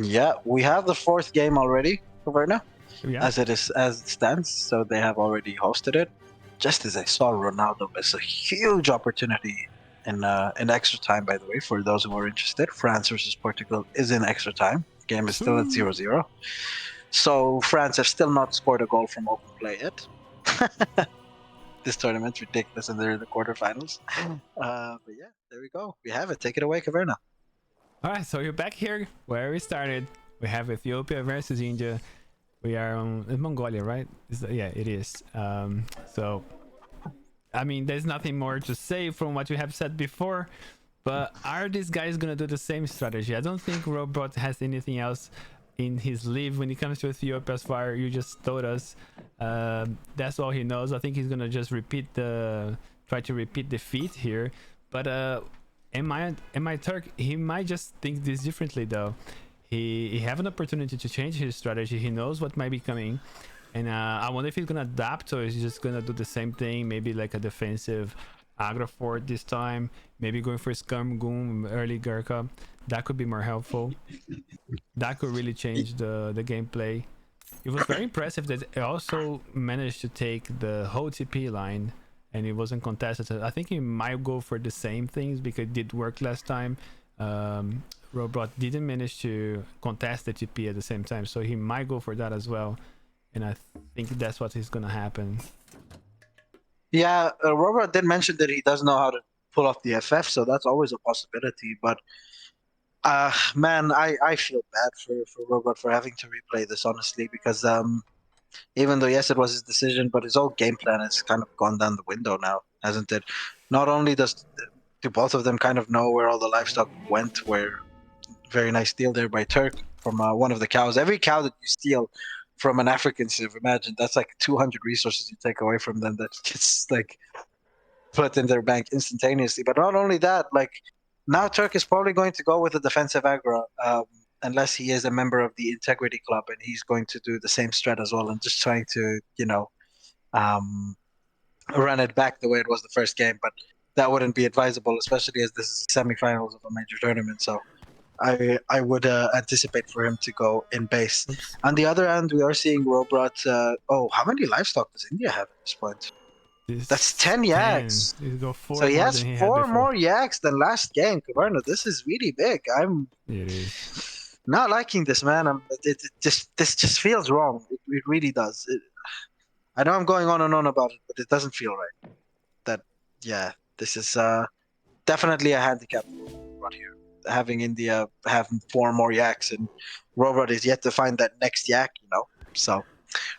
Yeah, we have the 4th game already, Caverna, as it stands. So they have already hosted it. Just as I saw, Ronaldo is a huge opportunity in extra time. By the way, for those who are interested, France versus Portugal is in extra time. Game is still at 0-0. So France have still not scored a goal from open play yet. This tournament's ridiculous, and they're in the quarterfinals. But yeah, there we go. We have it. Take it away, Caverna. All right, so you're back here where we started. We have Ethiopia versus India. We are in Mongolia, right? Yeah, it is. So, I mean, there's nothing more to say from what you have said before, but are these guys gonna do the same strategy? I don't think Rohbrot has anything else in his sleeve when it comes to Ethiopia, as far you just told us. That's all he knows. I think he's gonna just try to repeat defeat here, but iamturk, he might just think this differently though. He have an opportunity to change his strategy. He knows what might be coming, and I wonder if he's gonna adapt, or is he just gonna do the same thing, maybe like a defensive aggro fort this time, maybe going for Skirm Goom early Gurkha. That could be more helpful. That could really change the gameplay. It was very impressive that he also managed to take the whole TP line, and it wasn't contested. I think he might go for the same things because it did work last time. Rohbrot didn't manage to contest the TP at the same time, so he might go for that as well, and I think that's what is gonna happen. Yeah, Rohbrot did mention that he does know how to pull off the FF, so that's always a possibility. But man, I feel bad for Rohbrot for having to replay this, honestly, because even though yes, it was his decision, but his whole game plan has kind of gone down the window now, hasn't it? Not only do both of them kind of know where all the livestock went, where very nice steal there by Turk from one of the cows. Every cow that you steal from an African civ, imagine that's like 200 resources you take away from them that gets like put in their bank instantaneously. But not only that, like now Turk is probably going to go with a defensive aggro, unless he is a member of the Integrity Club, and he's going to do the same strat as well, and just trying to, run it back the way it was the first game. But that wouldn't be advisable, especially as this is semifinals of a major tournament. So I would anticipate for him to go in base. Oops. On the other hand, we are seeing Rohbrot. How many livestock does India have at this point? That's 10 yaks. So he has 4 more yaks than last game. Caverna, this is really big. It is not liking this, man. This just feels wrong. It really does. I know I'm going on and on about it, but it doesn't feel right. This is definitely a handicap right here. Having India have 4 more yaks, and Rohbrot is yet to find that next yak, So,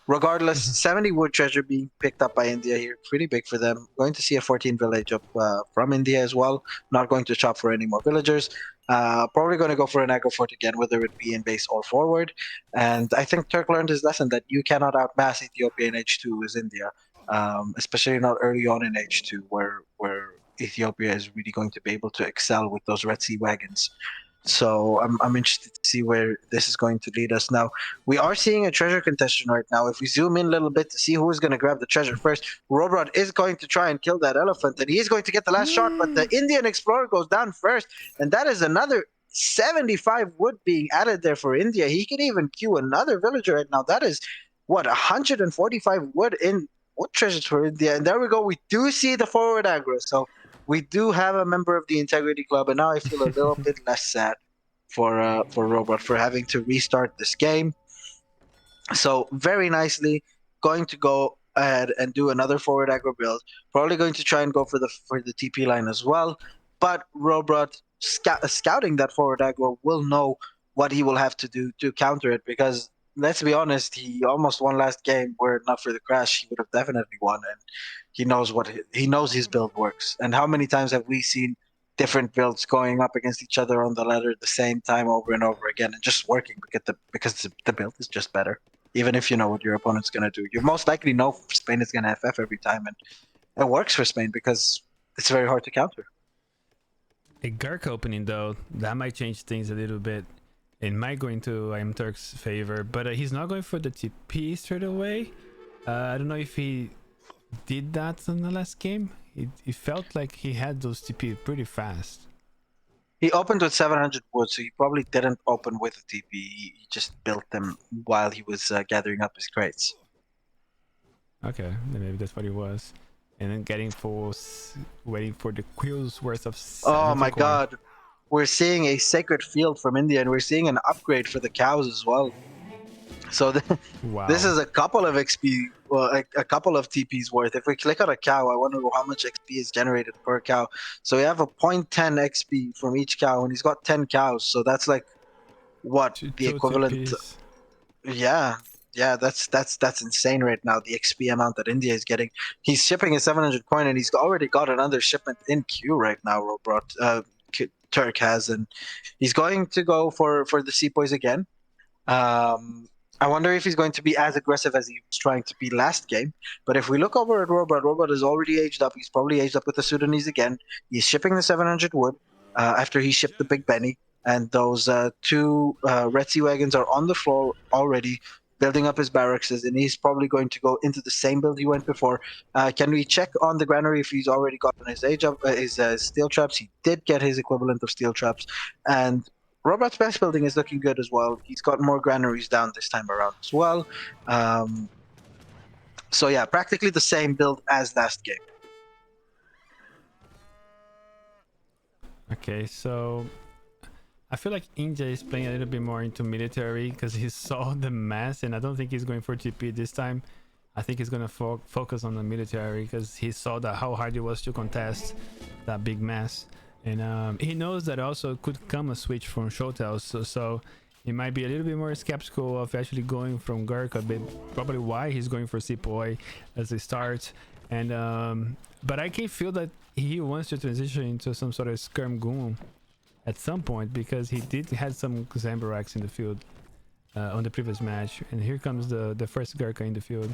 regardless, 70 wood treasure being picked up by India here, pretty big for them. Going to see a 14 village up from India as well. Not going to chop for any more villagers. Probably going to go for an aggro fort again, whether it be in base or forward. And I think Turk learned his lesson that you cannot outmass Ethiopia in H2 as India, especially not early on in H2, where Ethiopia is really going to be able to excel with those Red Sea wagons. So I'm interested to see where this is going to lead us. Now, we are seeing a treasure contention right now. If we zoom in a little bit to see who is going to grab the treasure first, Rohbrot is going to try and kill that elephant, and he's going to get the last shot, but the Indian explorer goes down first, and that is another 75 wood being added there for India. He can even queue another villager right now. That is, what, 145 wood in wood treasures for India. And there we go. We do see the forward aggro. So we do have a member of the Integrity Club, and now I feel a little bit less sad for Rohbrot for having to restart this game. So very nicely going to go ahead and do another forward aggro build. Probably going to try and go for the TP line as well. But Rohbrot scouting that forward aggro will know what he will have to do to counter it, because let's be honest, he almost won last game. Were it not for the crash, he would have definitely won. And he knows his build works. And how many times have we seen different builds going up against each other on the ladder at the same time over and over again and just working because the build is just better. Even if you know what your opponent's going to do, you most likely know Spain is going to FF every time, and it works for Spain because it's very hard to counter. A Gurk opening though, that might change things a little bit. It might go into iamturk's favor, but he's not going for the TP straight away. I don't know if he did that in the last game. It felt like he had those TP pretty fast. He opened with 700 wood, so he probably didn't open with a TP. He just built them while he was gathering up his crates. Okay, then maybe that's what it was. And then waiting for the quills worth of. Oh my God, we're seeing a sacred field from India, and we're seeing an upgrade for the cows as well. So wow. This is a couple of XP, well, a couple of TPs worth. If we click on a cow, I wonder how much XP is generated per cow. So we have a 0.10 XP from each cow, and he's got 10 cows. So that's like what the equivalent. TPs. Yeah, that's insane right now. The XP amount that India is getting. He's shipping a 700 coin, and he's already got another shipment in queue right now. Rohbrot, Turk has, and he's going to go for the sepoys again. I wonder if he's going to be as aggressive as he was trying to be last game. But if we look over at Rohbrot is already aged up. He's probably aged up with the Sudanese again. He's shipping the 700 wood after he shipped the Big Benny. And those two Red Sea wagons are on the floor already, building up his barracks. And he's probably going to go into the same build he went before. Can we check on the granary if he's already gotten his steel traps? He did get his equivalent of steel traps. And Rohbrot's base building is looking good as well. He's got more granaries down this time around as well. So yeah, practically the same build as last game. Okay, so I feel like India is playing a little bit more into military because he saw the mass, and I don't think he's going for TP this time. I think he's going to focus on the military because he saw that how hard it was to contest that big mass. And he knows that also could come a switch from Showtels, so he might be a little bit more skeptical of actually going from Gurk, a bit probably why he's going for Sepoy as a start. And but I can feel that he wants to transition into some sort of skirm goon at some point, because he did had some Zambaraks in the field on the previous match, and here comes the first Gurkha in the field.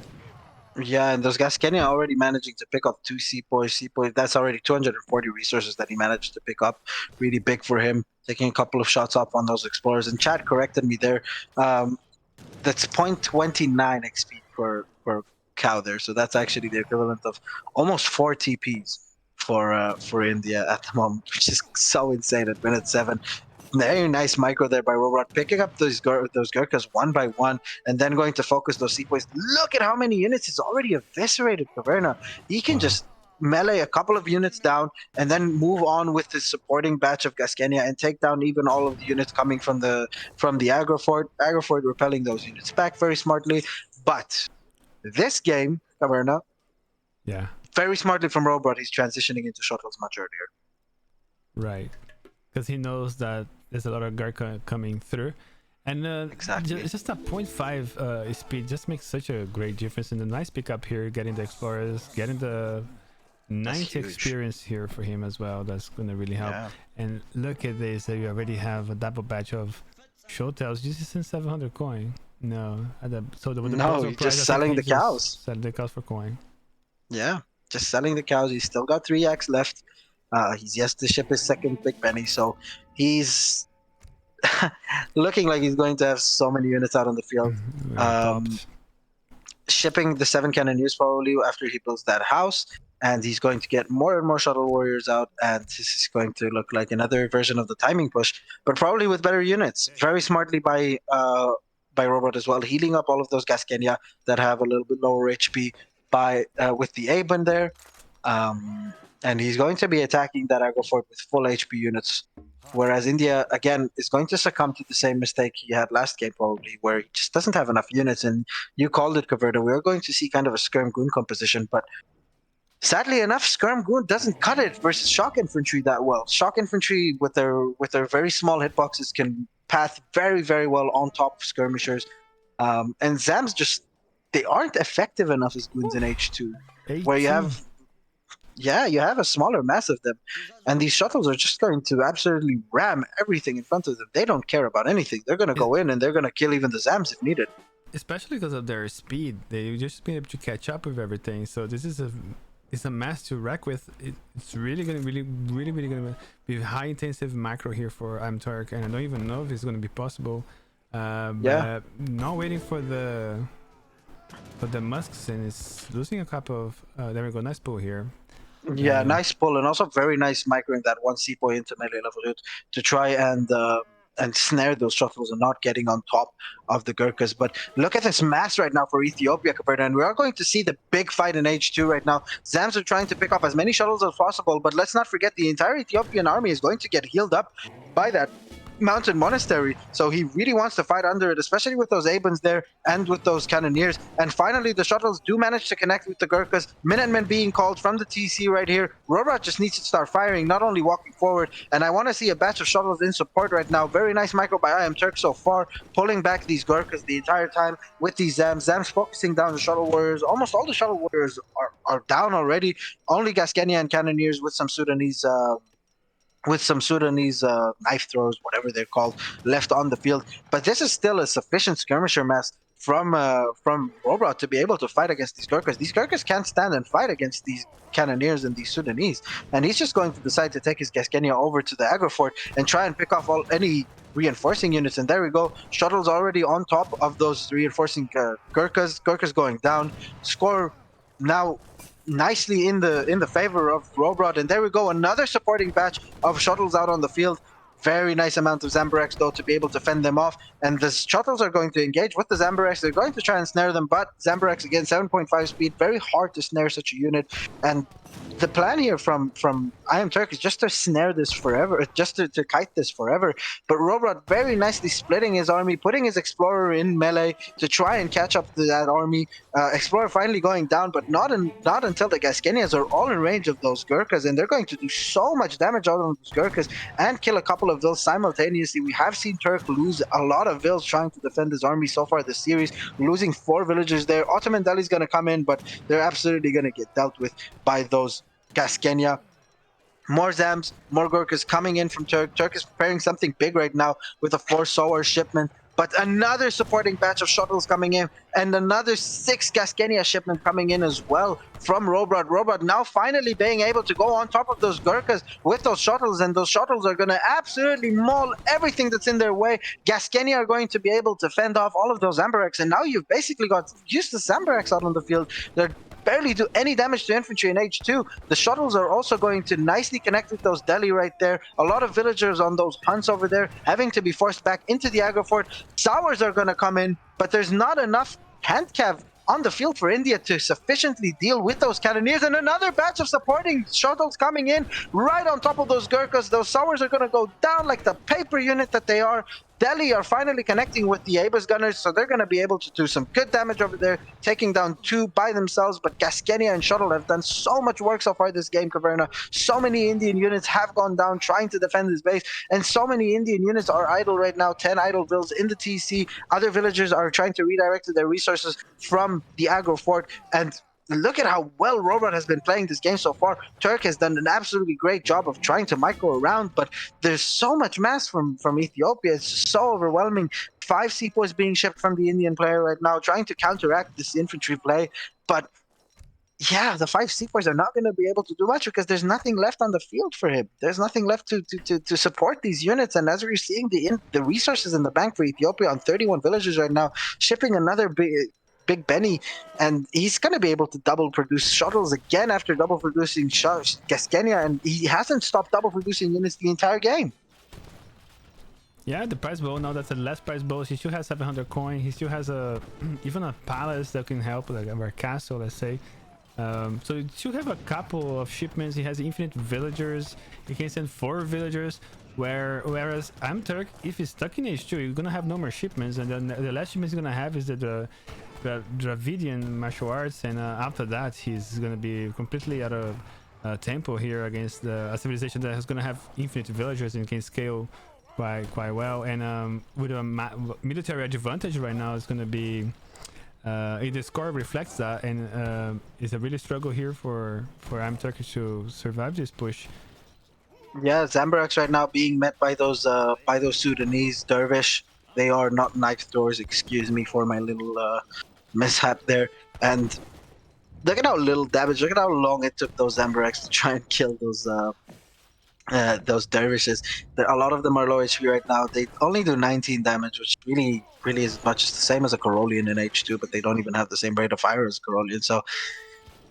Yeah, and those Gascania already managing to pick up two Sepoys. That's already 240 resources that he managed to pick up. Really big for him, taking a couple of shots up on those explorers. And Chad corrected me there. That's 0.29 XP per cow there. So that's actually the equivalent of almost 4 TPs for India at the moment, which is so insane at minute 7. Very nice micro there by Rohbrot, picking up those Gurkhas one by one, and then going to focus those sepoys. Look at how many units he's already eviscerated, Caverna. He can just melee a couple of units down and then move on with his supporting batch of Gascania and take down even all of the units coming from the aggro fort. Aggro fort repelling those units back very smartly. But this game, Caverna, very smartly from Rohbrot, he's transitioning into shuttles much earlier. Right. Because he knows that there's a lot of Gurkha coming through, and exactly. Just a 0.5 speed just makes such a great difference. And a nice pickup here, getting the explorers, getting the 90 experience here for him as well. That's gonna really help. Yeah. And look at this, you already have a double batch of Showtels. This isn't 700 coin. No, you're just selling the cows. Selling the cows for coin. Yeah, just selling the cows. He's still got 3x left. He's yet to ship his second Big Benny, so he's looking like he's going to have so many units out on the field. Popped. Shipping the 7 cannoneers probably after he builds that house, and he's going to get more and more shuttle warriors out, and this is going to look like another version of the timing push, but probably with better units. Very smartly by Rohbrot as well, healing up all of those Gascania that have a little bit lower HP by with the Aben there. And he's going to be attacking that aggro fort with full HP units. Whereas India, again, is going to succumb to the same mistake he had last game, probably, where he just doesn't have enough units. And you called it, Caverta. We're going to see kind of a Skirm Goon composition, but sadly enough, Skirm Goon doesn't cut it versus Shock Infantry that well. Shock Infantry, with their very small hitboxes, can path very, very well on top of skirmishers. And Zams just, they aren't effective enough as goons in H2, where you have... Yeah, you have a smaller mass of them, and these shuttles are just going to absolutely ram everything in front of them. They don't care about anything. They're going to go in and they're going to kill even the Zams if needed. Especially because of their speed, they just been able to catch up with everything. So this is a mass to wreck with. It's really going to be high intensive macro here for iamturk, and I don't even know if it's going to be possible. Yeah. Not waiting for the musks, and it's losing a couple of. There we go, nice pull here. Yeah, nice pull, and also very nice microing that one sepoy into melee level 2 to try and snare those shuttles and not getting on top of the Gurkhas. But look at this mass right now for Ethiopia, Caverta, and we are going to see the big fight in H2 right now. Zams are trying to pick up as many shuttles as possible, but let's not forget the entire Ethiopian army is going to get healed up by that mountain monastery, so he really wants to fight under it, especially with those Abens there and with those cannoneers. And finally the shuttles do manage to connect with the Gurkhas. Minutemen being called from the TC right here. Rohbrot just needs to start firing, not only walking forward, and I want to see a batch of shuttles in support right now. Very nice micro by iamturk so far, pulling back these Gurkhas the entire time with these Zams focusing down the shuttle warriors. Almost all the shuttle warriors are down already. Only Gascania and cannoneers with some Sudanese knife throws, whatever they're called, left on the field. But this is still a sufficient skirmisher mass from Rohbrot to be able to fight against these Gurkhas. These Gurkhas can't stand and fight against these cannoneers and these Sudanese, and he's just going to decide to take his Gascania over to the aggro fort and try and pick off any reinforcing units. And there we go, shuttles already on top of those reinforcing Gurkhas going down. Score now nicely in the favor of Rohbrot, and there we go, another supporting batch of shuttles out on the field. Very nice amount of Zambareks though to be able to fend them off, and the shuttles are going to engage with the Zambareks. They're going to try and snare them, but Zambareks again 7.5 speed, very hard to snare such a unit. And the plan here from iamturk is just to snare this forever, just to kite this forever. But Rohbrot very nicely splitting his army, putting his Explorer in melee to try and catch up to that army. Explorer finally going down, but not until the Gascanias are all in range of those Gurkhas, and they're going to do so much damage out on those Gurkhas and kill a couple of vills simultaneously. We have seen Turk lose a lot of vills trying to defend his army so far this series, losing 4 villagers there. Ottoman Delhi's going to come in, but they're absolutely going to get dealt with by those Gascania. More Zams, more Gurkhas coming in from Turk. Turk is preparing something big right now with a 4 Sower shipment, but another supporting batch of shuttles coming in, and another 6 Gascania shipment coming in as well from Rohbrot. Rohbrot now finally being able to go on top of those Gurkhas with those shuttles, and those shuttles are going to absolutely maul everything that's in their way. Gascania are going to be able to fend off all of those Zambareks, and now you've basically got useless Zambareks out on the field. They're barely do any damage to infantry in H2. The shuttles are also going to nicely connect with those Delhi right there. A lot of villagers on those hunts over there having to be forced back into the aggro fort. Sowers are going to come in, but there's not enough hand cav on the field for India to sufficiently deal with those cannoneers, and another batch of supporting shuttles coming in right on top of those Gurkhas. Those Sowers are going to go down like the paper unit that they are. Delhi are finally connecting with the Abas gunners, so they're going to be able to do some good damage over there, taking down 2 by themselves. But Gascania and Shuttle have done so much work so far this game, Caverna. So many Indian units have gone down trying to defend this base, and so many Indian units are idle right now. 10 idle vills in the TC. Other villagers are trying to redirect their resources from the aggro fort, and look at how well Rohbrot has been playing this game so far. Turk has done an absolutely great job of trying to micro around, but there's so much mass from Ethiopia. It's so overwhelming. 5 sepoys being shipped from the Indian player right now, trying to counteract this infantry play. But yeah, the 5 C4s are not going to be able to do much because there's nothing left on the field for him. There's nothing left to support these units. And as we're seeing the resources in the bank for Ethiopia on 31 villages right now, shipping another big Benny, and he's going to be able to double produce shuttles again after double producing Gascania, and he hasn't stopped double producing units the entire game. Yeah, the prize bow, now that's the last prize bow. He still has 700 coin. He still has a even a palace that can help, like a castle, let's say. So he should have a couple of shipments. He has infinite villagers. He can send 4 villagers. Whereas iamturk, if he's stuck in H2, you're gonna have no more shipments, and then the last shipment he's gonna have is the Dravidian martial arts, and after that he's gonna be completely out of tempo here against a civilization that is gonna have infinite villagers and can scale quite well. And with a military advantage right now, it's gonna be. The score reflects that, and it's a really struggle here for iamturk to survive this push. Yeah, Zambaraks right now being met by those Sudanese dervish. They are not knife throwers. Excuse me for my little mishap there. And look at how little damage. Look at how long it took those Zambaraks to try and kill those dervishes. A lot of them are low HP right now. They only do 19 damage, which really is much the same as a Karolian in H2, but they don't even have the same rate of fire as Karolian. So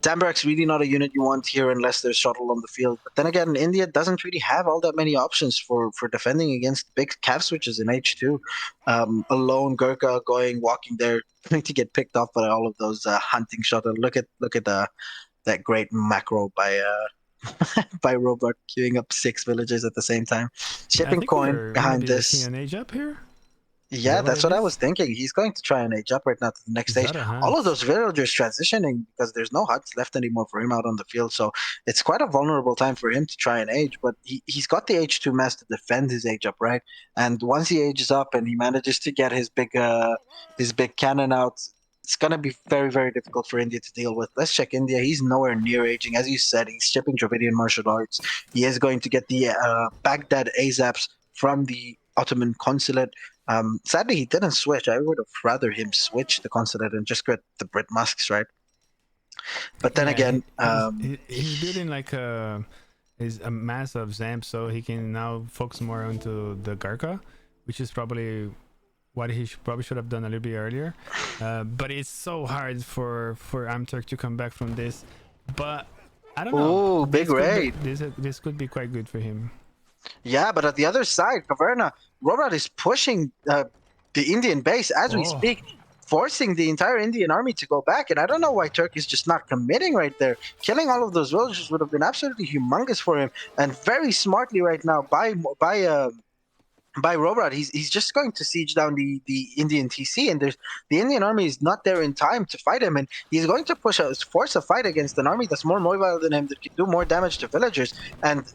Zambarak's really not a unit you want here unless there's shuttle on the field. But then again, India doesn't really have all that many options for defending against big cav switches in H2. A lone Gurkha walking there, going to get picked off by all of those hunting shuttle. Look at that great macro by by Rohbrot queuing up 6 villages at the same time. Shipping coin behind this. An age up here? Yeah, that's what I was thinking. He's going to try and age up right now to the next stage. All of those villagers transitioning because there's no huts left anymore for him out on the field. So it's quite a vulnerable time for him to try and age. But he's got the H2 mass to defend his age up, right? And once he ages up and he manages to get his big cannon out, it's going to be very, very difficult for India to deal with. Let's check India. He's nowhere near aging. As you said, he's shipping Dravidian martial arts. He is going to get the Baghdad ASAPs from the Ottoman consulate. Sadly, he didn't switch. I would have rather him switch the consulate and just get the Brit Musks, right? But then again, he's building like a mass of Zamp, so he can now focus more onto the Gurkha, which is probably what he probably should have done a little bit earlier. But it's so hard for iamturk to come back from this. But I don't know. Oh, big raid! This could be quite good for him. Yeah, but at the other side, Caverna, Rohbrot is pushing the Indian base as we speak, forcing the entire Indian army to go back. And I don't know why Turkey is just not committing right there. Killing all of those villagers would have been absolutely humongous for him. And very smartly right now by Rohbrot, he's just going to siege down the Indian TC, and the Indian army is not there in time to fight him, and he's going to force a fight against an army that's more mobile than him, that can do more damage to villagers. And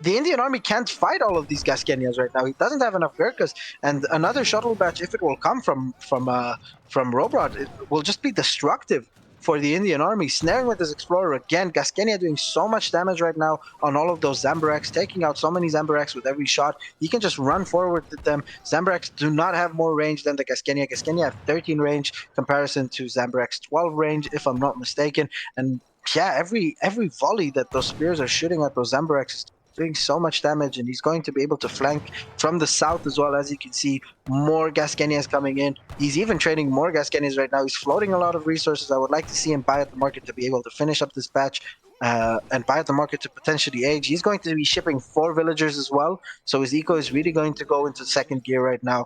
the Indian army can't fight all of these Gascanias right now. He doesn't have enough Gurkhas, and another shuttle batch, if it will come from Rohbrot, it will just be destructive for the Indian army. Snaring with his explorer again. Gascania doing so much damage right now on all of those Zambaraks, taking out so many Zambaraks with every shot. He can just run forward with them. Zambaraks do not have more range than the Gascania. Gascania have 13 range comparison to Zambarak's 12 range, if I'm not mistaken. And yeah, every volley that those spears are shooting at those Zambaraks is doing so much damage, and he's going to be able to flank from the south as well. As you can see, more Gascanias coming in. He's even trading more Gascanias right now. He's floating a lot of resources. I would like to see him buy at the market to be able to finish up this batch and buy at the market to potentially age. He's going to be shipping 4 villagers as well, so his eco is really going to go into second gear right now.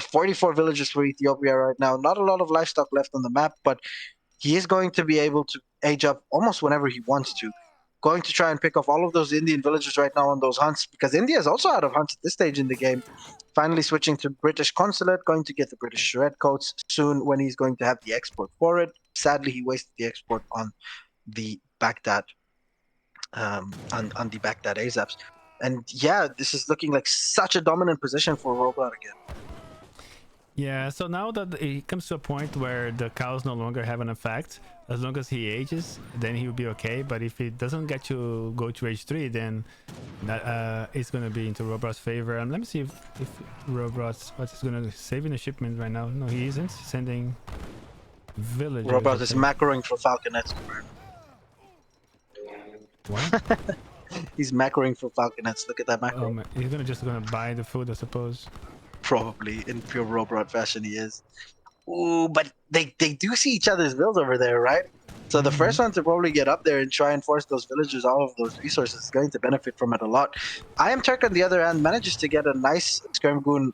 44 villagers for Ethiopia right now. Not a lot of livestock left on the map, but he is going to be able to age up almost whenever he wants to. Going to try and pick off all of those Indian villagers right now on those hunts, because India is also out of hunts at this stage in the game. Finally switching to British consulate, going to get the British red coats soon when he's going to have the export for it. Sadly, he wasted the export on the Baghdad, on the Baghdad ASAPs. And yeah, this is looking like such a dominant position for Rohbrot again. Yeah, so now that it comes to a point where the cows no longer have an effect, as long as he ages, then he'll be okay. But if he doesn't get to go to age 3, then that it's going to be into Rohbrot's favor. And let me see if Rohbrot's going to save in the shipment right now. No, he isn't. He's sending villagers. Rohbrot is macroing for Falconets. What? He's macroing for falconets. Look at that macro. He's just gonna buy the food, I suppose. Probably in pure Rohbrot fashion, he is. Ooh, but they do see each other's builds over there, right? So the first one to probably get up there and try and force those villagers all of those resources is going to benefit from it a lot. iamturk on the other hand manages to get a nice Skirmgoon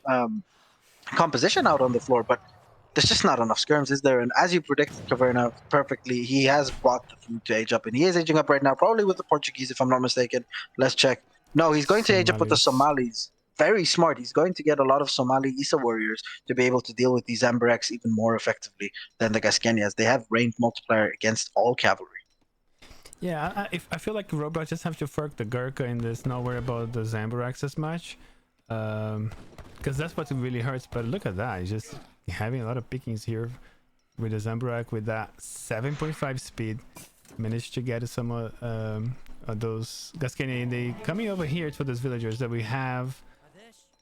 composition out on the floor, but there's just not enough skirms, is there? And as you predicted, Caverna, perfectly, he has bought the food to age up, and he is aging up right now, probably with the Portuguese, if I'm not mistaken. Let's check. No, he's going to age up with the Somalis. Very smart. He's going to get a lot of Somali Isa warriors to be able to deal with these Amberx even more effectively than the Gascanias. They have range multiplier against all cavalry. Yeah, I feel like Rohbrot just have to fork the Gurkha in this, not worry about the Zambrax as much. Because that's what really hurts. But look at that. He's just having a lot of pickings here with the Zambrak with that 7.5 speed. Managed to get some of those Gascania. They coming over here to those villagers that we have.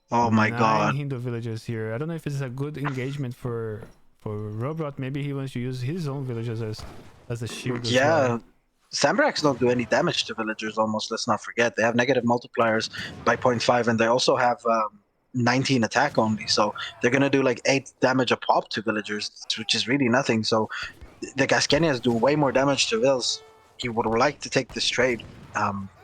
Oh my 9 god. Hindu villagers here. I don't know if it's a good engagement for Rohbrot. Maybe he wants to use his own villagers as a shield. Yeah. Zambraks don't do any damage to villagers almost, let's not forget. They have negative multipliers by 0.5 and they also have 19 attack only. So they're going to do like 8 damage a pop to villagers, which is really nothing. So the Gascanias do way more damage to vills. He would like to take this trade,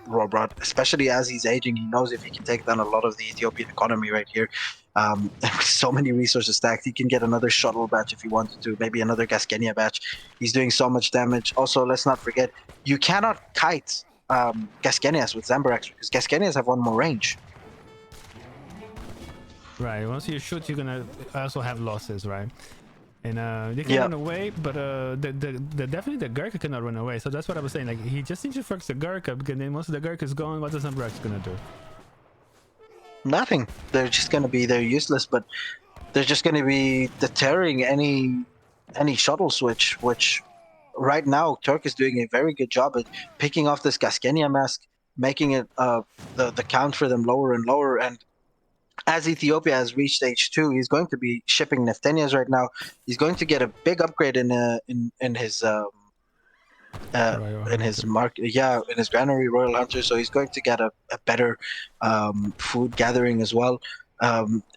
Rohbrot, especially as he's aging. He knows if he can take down a lot of the Ethiopian economy right here. With so many resources stacked, he can get another shuttle batch if he wanted to, maybe another Gascania batch. He's doing so much damage. Also, let's not forget, you cannot kite Gascanias with Zambrax because Gascanias have 1 more range. Right, once you shoot, you're gonna also have losses, right? And they can run away, but definitely the Gurkha cannot run away. So that's what I was saying. Like, he just needs to focus the Gurkha, because then once the Gurkha is gone, what does Zambrax gonna do? Nothing. They're just gonna be, they're useless, but they're just gonna be deterring any shuttle switch, which right now Turk is doing a very good job at picking off this Gascania mask, making it the count for them lower and lower. And as Ethiopia has reached H2, he's going to be shipping Neftenias right now. He's going to get a big upgrade in his in his granary Royal Hunter. So he's going to get a better food gathering as well.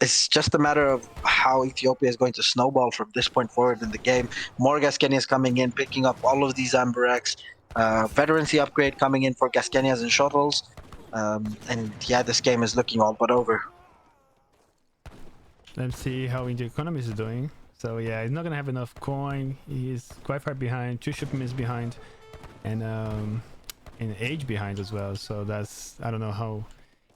It's just a matter of how Ethiopia is going to snowball from this point forward in the game. More Gascanias coming in, picking up all of these Amberx. Veterancy upgrade coming in for Gascanias and shuttles. And yeah, this game is looking all but over. Let's see how India economy is doing. So yeah, he's not gonna have enough coin. He's quite far behind, 2 shipments behind, and age behind as well. So that's, I don't know how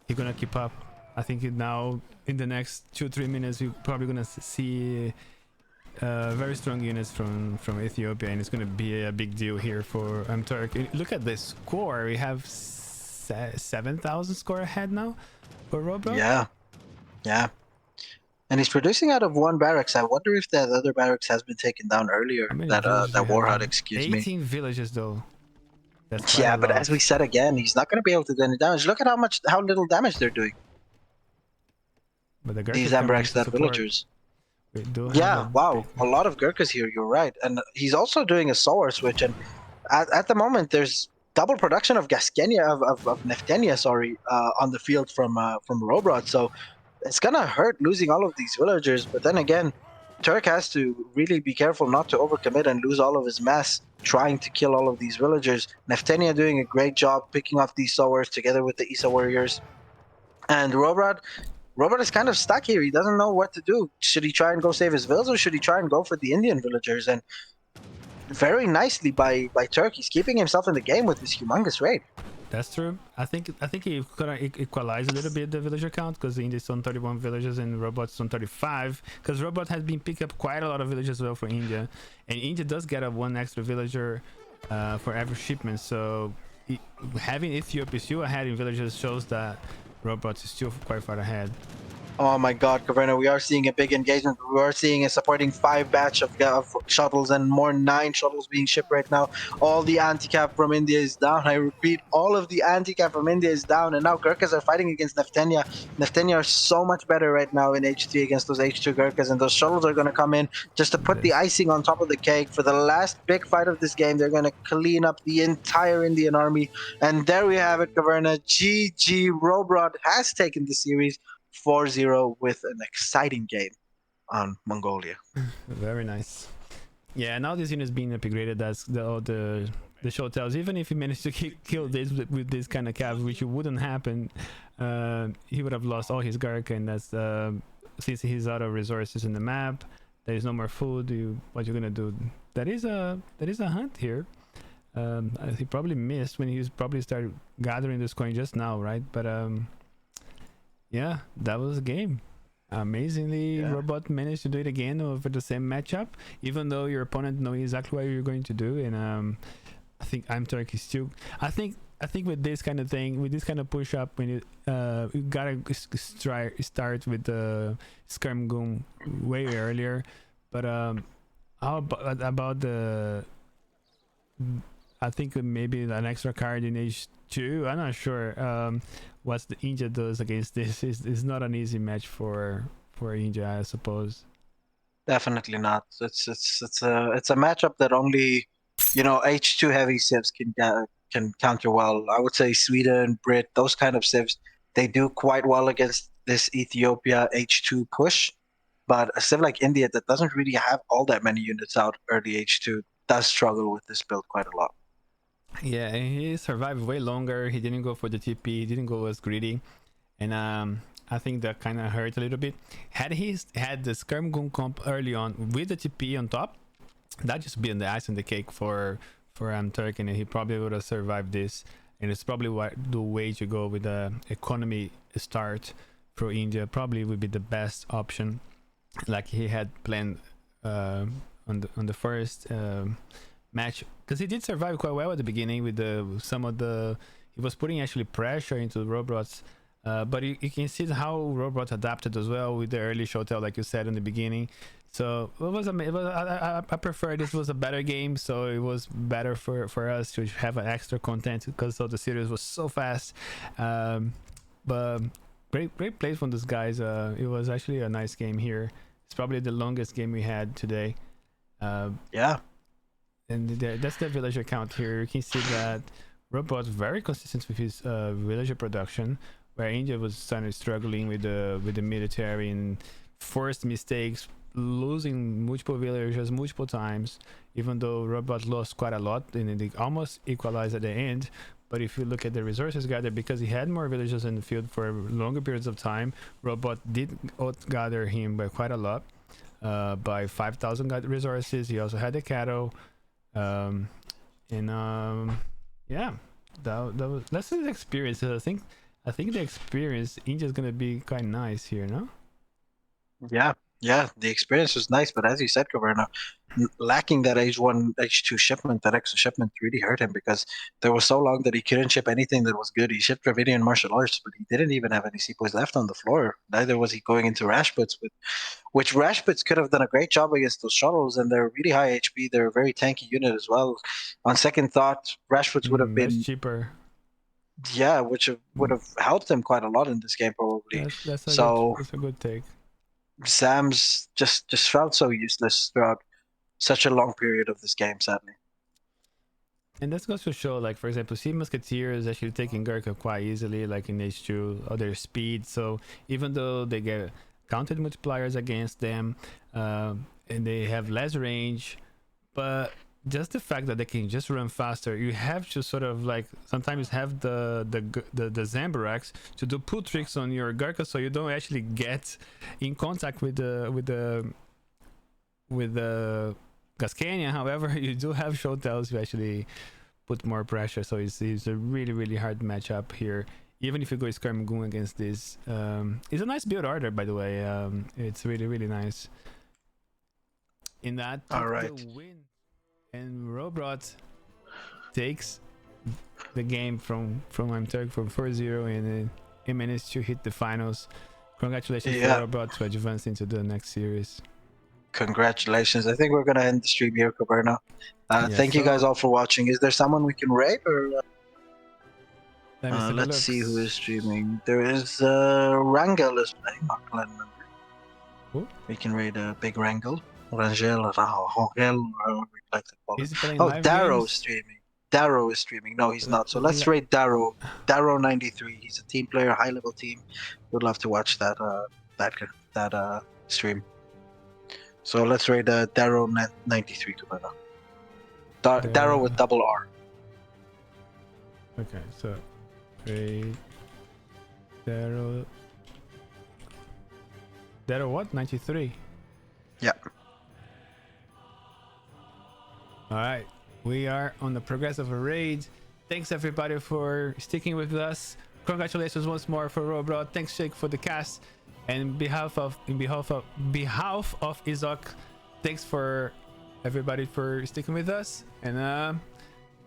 he's gonna keep up. I think now in the next 2-3 minutes we're probably gonna see very strong units from Ethiopia, and it's gonna be a big deal here for Turk. Look at this score. We have 7,000 score ahead now for Rohbrot. Yeah. And he's producing out of 1 barracks. I wonder if that other barracks has been taken down earlier. That Warhut, excuse 18 me. 18 villages though. That's Yeah, but as we said again, he's not going to be able to do any damage. Look at how little damage they're doing. But the These Ambrax, that villagers. Yeah, wow, a lot of Gurkhas here. You're right, and he's also doing a solar switch. And at the moment, there's double production of Gascania of Neftenia, on the field from Rohbrot. So it's gonna hurt losing all of these villagers, but then again, Turk has to really be careful not to overcommit and lose all of his mass trying to kill all of these villagers. Neftenia doing a great job picking off these sowers together with the Isa warriors. And Rohbrot is kind of stuck here. He doesn't know what to do. Should he try and go save his villas, or should he try and go for the Indian villagers? And very nicely by Turk, he's keeping himself in the game with this humongous raid. That's true. I think he gonna equalize a little bit the villager count, because India's on 31 villages and Rohbrot's on 35. Because Rohbrot has been picking up quite a lot of villages as well for India, and India does get a 1 extra villager for every shipment. So having Ethiopia still ahead in villages shows that Rohbrot is still quite far ahead. Oh my God, Caverna, we are seeing a big engagement. We are seeing a supporting 5 batch of shuttles and more 9 shuttles being shipped right now. All the anti-cap from India is down. I repeat, all of the anti-cap from India is down. And now Gurkhas are fighting against Neftenia. Neftenia are so much better right now in H3 against those H2 Gurkhas. And those shuttles are going to come in just to put the Yes. icing on top of the cake. For the last big fight of this game, they're going to clean up the entire Indian army. And there we have it, Caverna. GG. Rohbrot has taken the series 4-0 with an exciting game on Mongolia. Very nice. Yeah, now this unit is being upgraded as the show tells. Even if he managed to kill this with this kind of cap, which wouldn't happen, he would have lost all his Gark, and that's since he's out of resources in the map, there is no more food. What you're gonna do? That is a hunt here. He probably missed when he probably started gathering this coin just now, right? But yeah, that was a game. Amazingly, Rohbrot managed to do it again over the same matchup, even though your opponent knows exactly what you're going to do. And I think iamturk is still. I think with this kind of thing, with this kind of push up, when you gotta start with the Skirm Goon way earlier. But how about the? I think maybe an extra card in H2. I'm not sure. What the India does against this is not an easy match for India, I suppose. Definitely not. It's a matchup that only H2 heavy civs can counter well. I would say Sweden, Brit, those kind of civs, they do quite well against this Ethiopia H2 push. But a civ like India that doesn't really have all that many units out early H2 does struggle with this build quite a lot. Yeah, and he survived way longer. He didn't go for the TP. He didn't go as greedy, and I think that kind of hurt a little bit. Had he had the Skirm Goon comp early on with the TP on top, that just been the ice on the cake for iamturk, and he probably would have survived this. And it's probably the way to go with the economy start for India. Probably would be the best option, like he had planned on the first. Match, because he did survive quite well at the beginning with he was putting actually pressure into Rohbrot's, but you can see how Rohbrot adapted as well with the early showtale, like you said in the beginning. So I prefer this was a better game, so it was better for us to have an extra content because the series was so fast. But great plays from those guys. It was actually a nice game here. It's probably the longest game we had today. Yeah. And that's the villager count here. You can see that Rohbrot very consistent with his villager production, where India was struggling with the military and forced mistakes, losing multiple villagers multiple times. Even though Rohbrot lost quite a lot, and they almost equalized at the end. But if you look at the resources gathered, because he had more villagers in the field for longer periods of time, Rohbrot did gather him by quite a lot, by 5,000 resources. He also had the cattle. Yeah, that was that's his experience. I think the experience India's gonna be quite nice here, no? Yeah, the experience was nice, but as you said, Caverna, lacking that H1, H2 shipment, that extra shipment really hurt him because there was so long that he couldn't ship anything that was good. He shipped Dravidian martial arts, but he didn't even have any sepoys left on the floor. Neither was he going into Rashputs, which Rashputs could have done a great job against those shuttles, and they're really high HP. They're a very tanky unit as well. On second thought, Rashputs would have been much cheaper. Yeah, which would have helped him quite a lot in this game, probably. That's a good take. Sam's just felt so useless throughout such a long period of this game, sadly. And this goes to show, like, for example, Sea Musketeer is actually taking Gurkha quite easily, like in H2, or their speed. So even though they get counted multipliers against them, and they have less range, but just the fact that they can just run faster, you have to sort of like sometimes have the Zambaraks to do pull tricks on your Gurkha, so you don't actually get in contact with the Cascania. However, you do have showtails to actually put more pressure, so it's a really hard matchup here. Even if you go Skirm Goon against this, it's a nice build order, by the way. It's really nice. In that, all right, the win. And Rohbrot takes the game from iamturk from 4-0, and he managed to hit the finals. Congratulations Yeah. for Rohbrot to advance into the next series. Congratulations. I think we're gonna end the stream here, Caverna. Yes, Thank you guys sir. all for watching. Is there someone we can rate, or Let me see the let's see who is looks. streaming? There is Rangel is playing. Mark member. Who? We can rate Big Rangel, Rangel, Rangel, however we like to call it. He's playing Oh, live Darrow games. streaming. Darrow is streaming. No, he's not. So let's Le- rate Darrow. Darrow 93. He's a team player, high level team. Would love to watch that stream. So let's rate Darrow 93, Caverna. Darrow with double R. Okay, so rate Darrow what? 93. Yeah. All right, we are on the progressive raid. Thanks everybody for sticking with us. Congratulations once more for Rohbrot. Thanks Jake for the cast, and in behalf of ESOC, thanks for everybody for sticking with us. And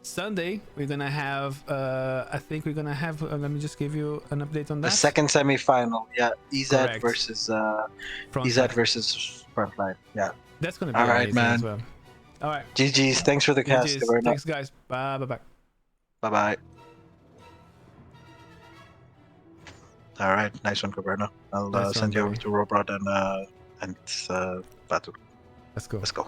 Sunday we're gonna have I think we're gonna have let me just give you an update on that. The second semifinal, yeah. EZ Correct. versus Frontline. versus Frontline. Yeah. That's gonna be All right, amazing man. as well. All right, GG's. Thanks for the cast. GGs. Thanks guys. Bye bye. Bye bye. All right, nice one, Caverna. I'll Nice one, send you over buddy. to Rohbrot and Batu. Let's go. Let's go.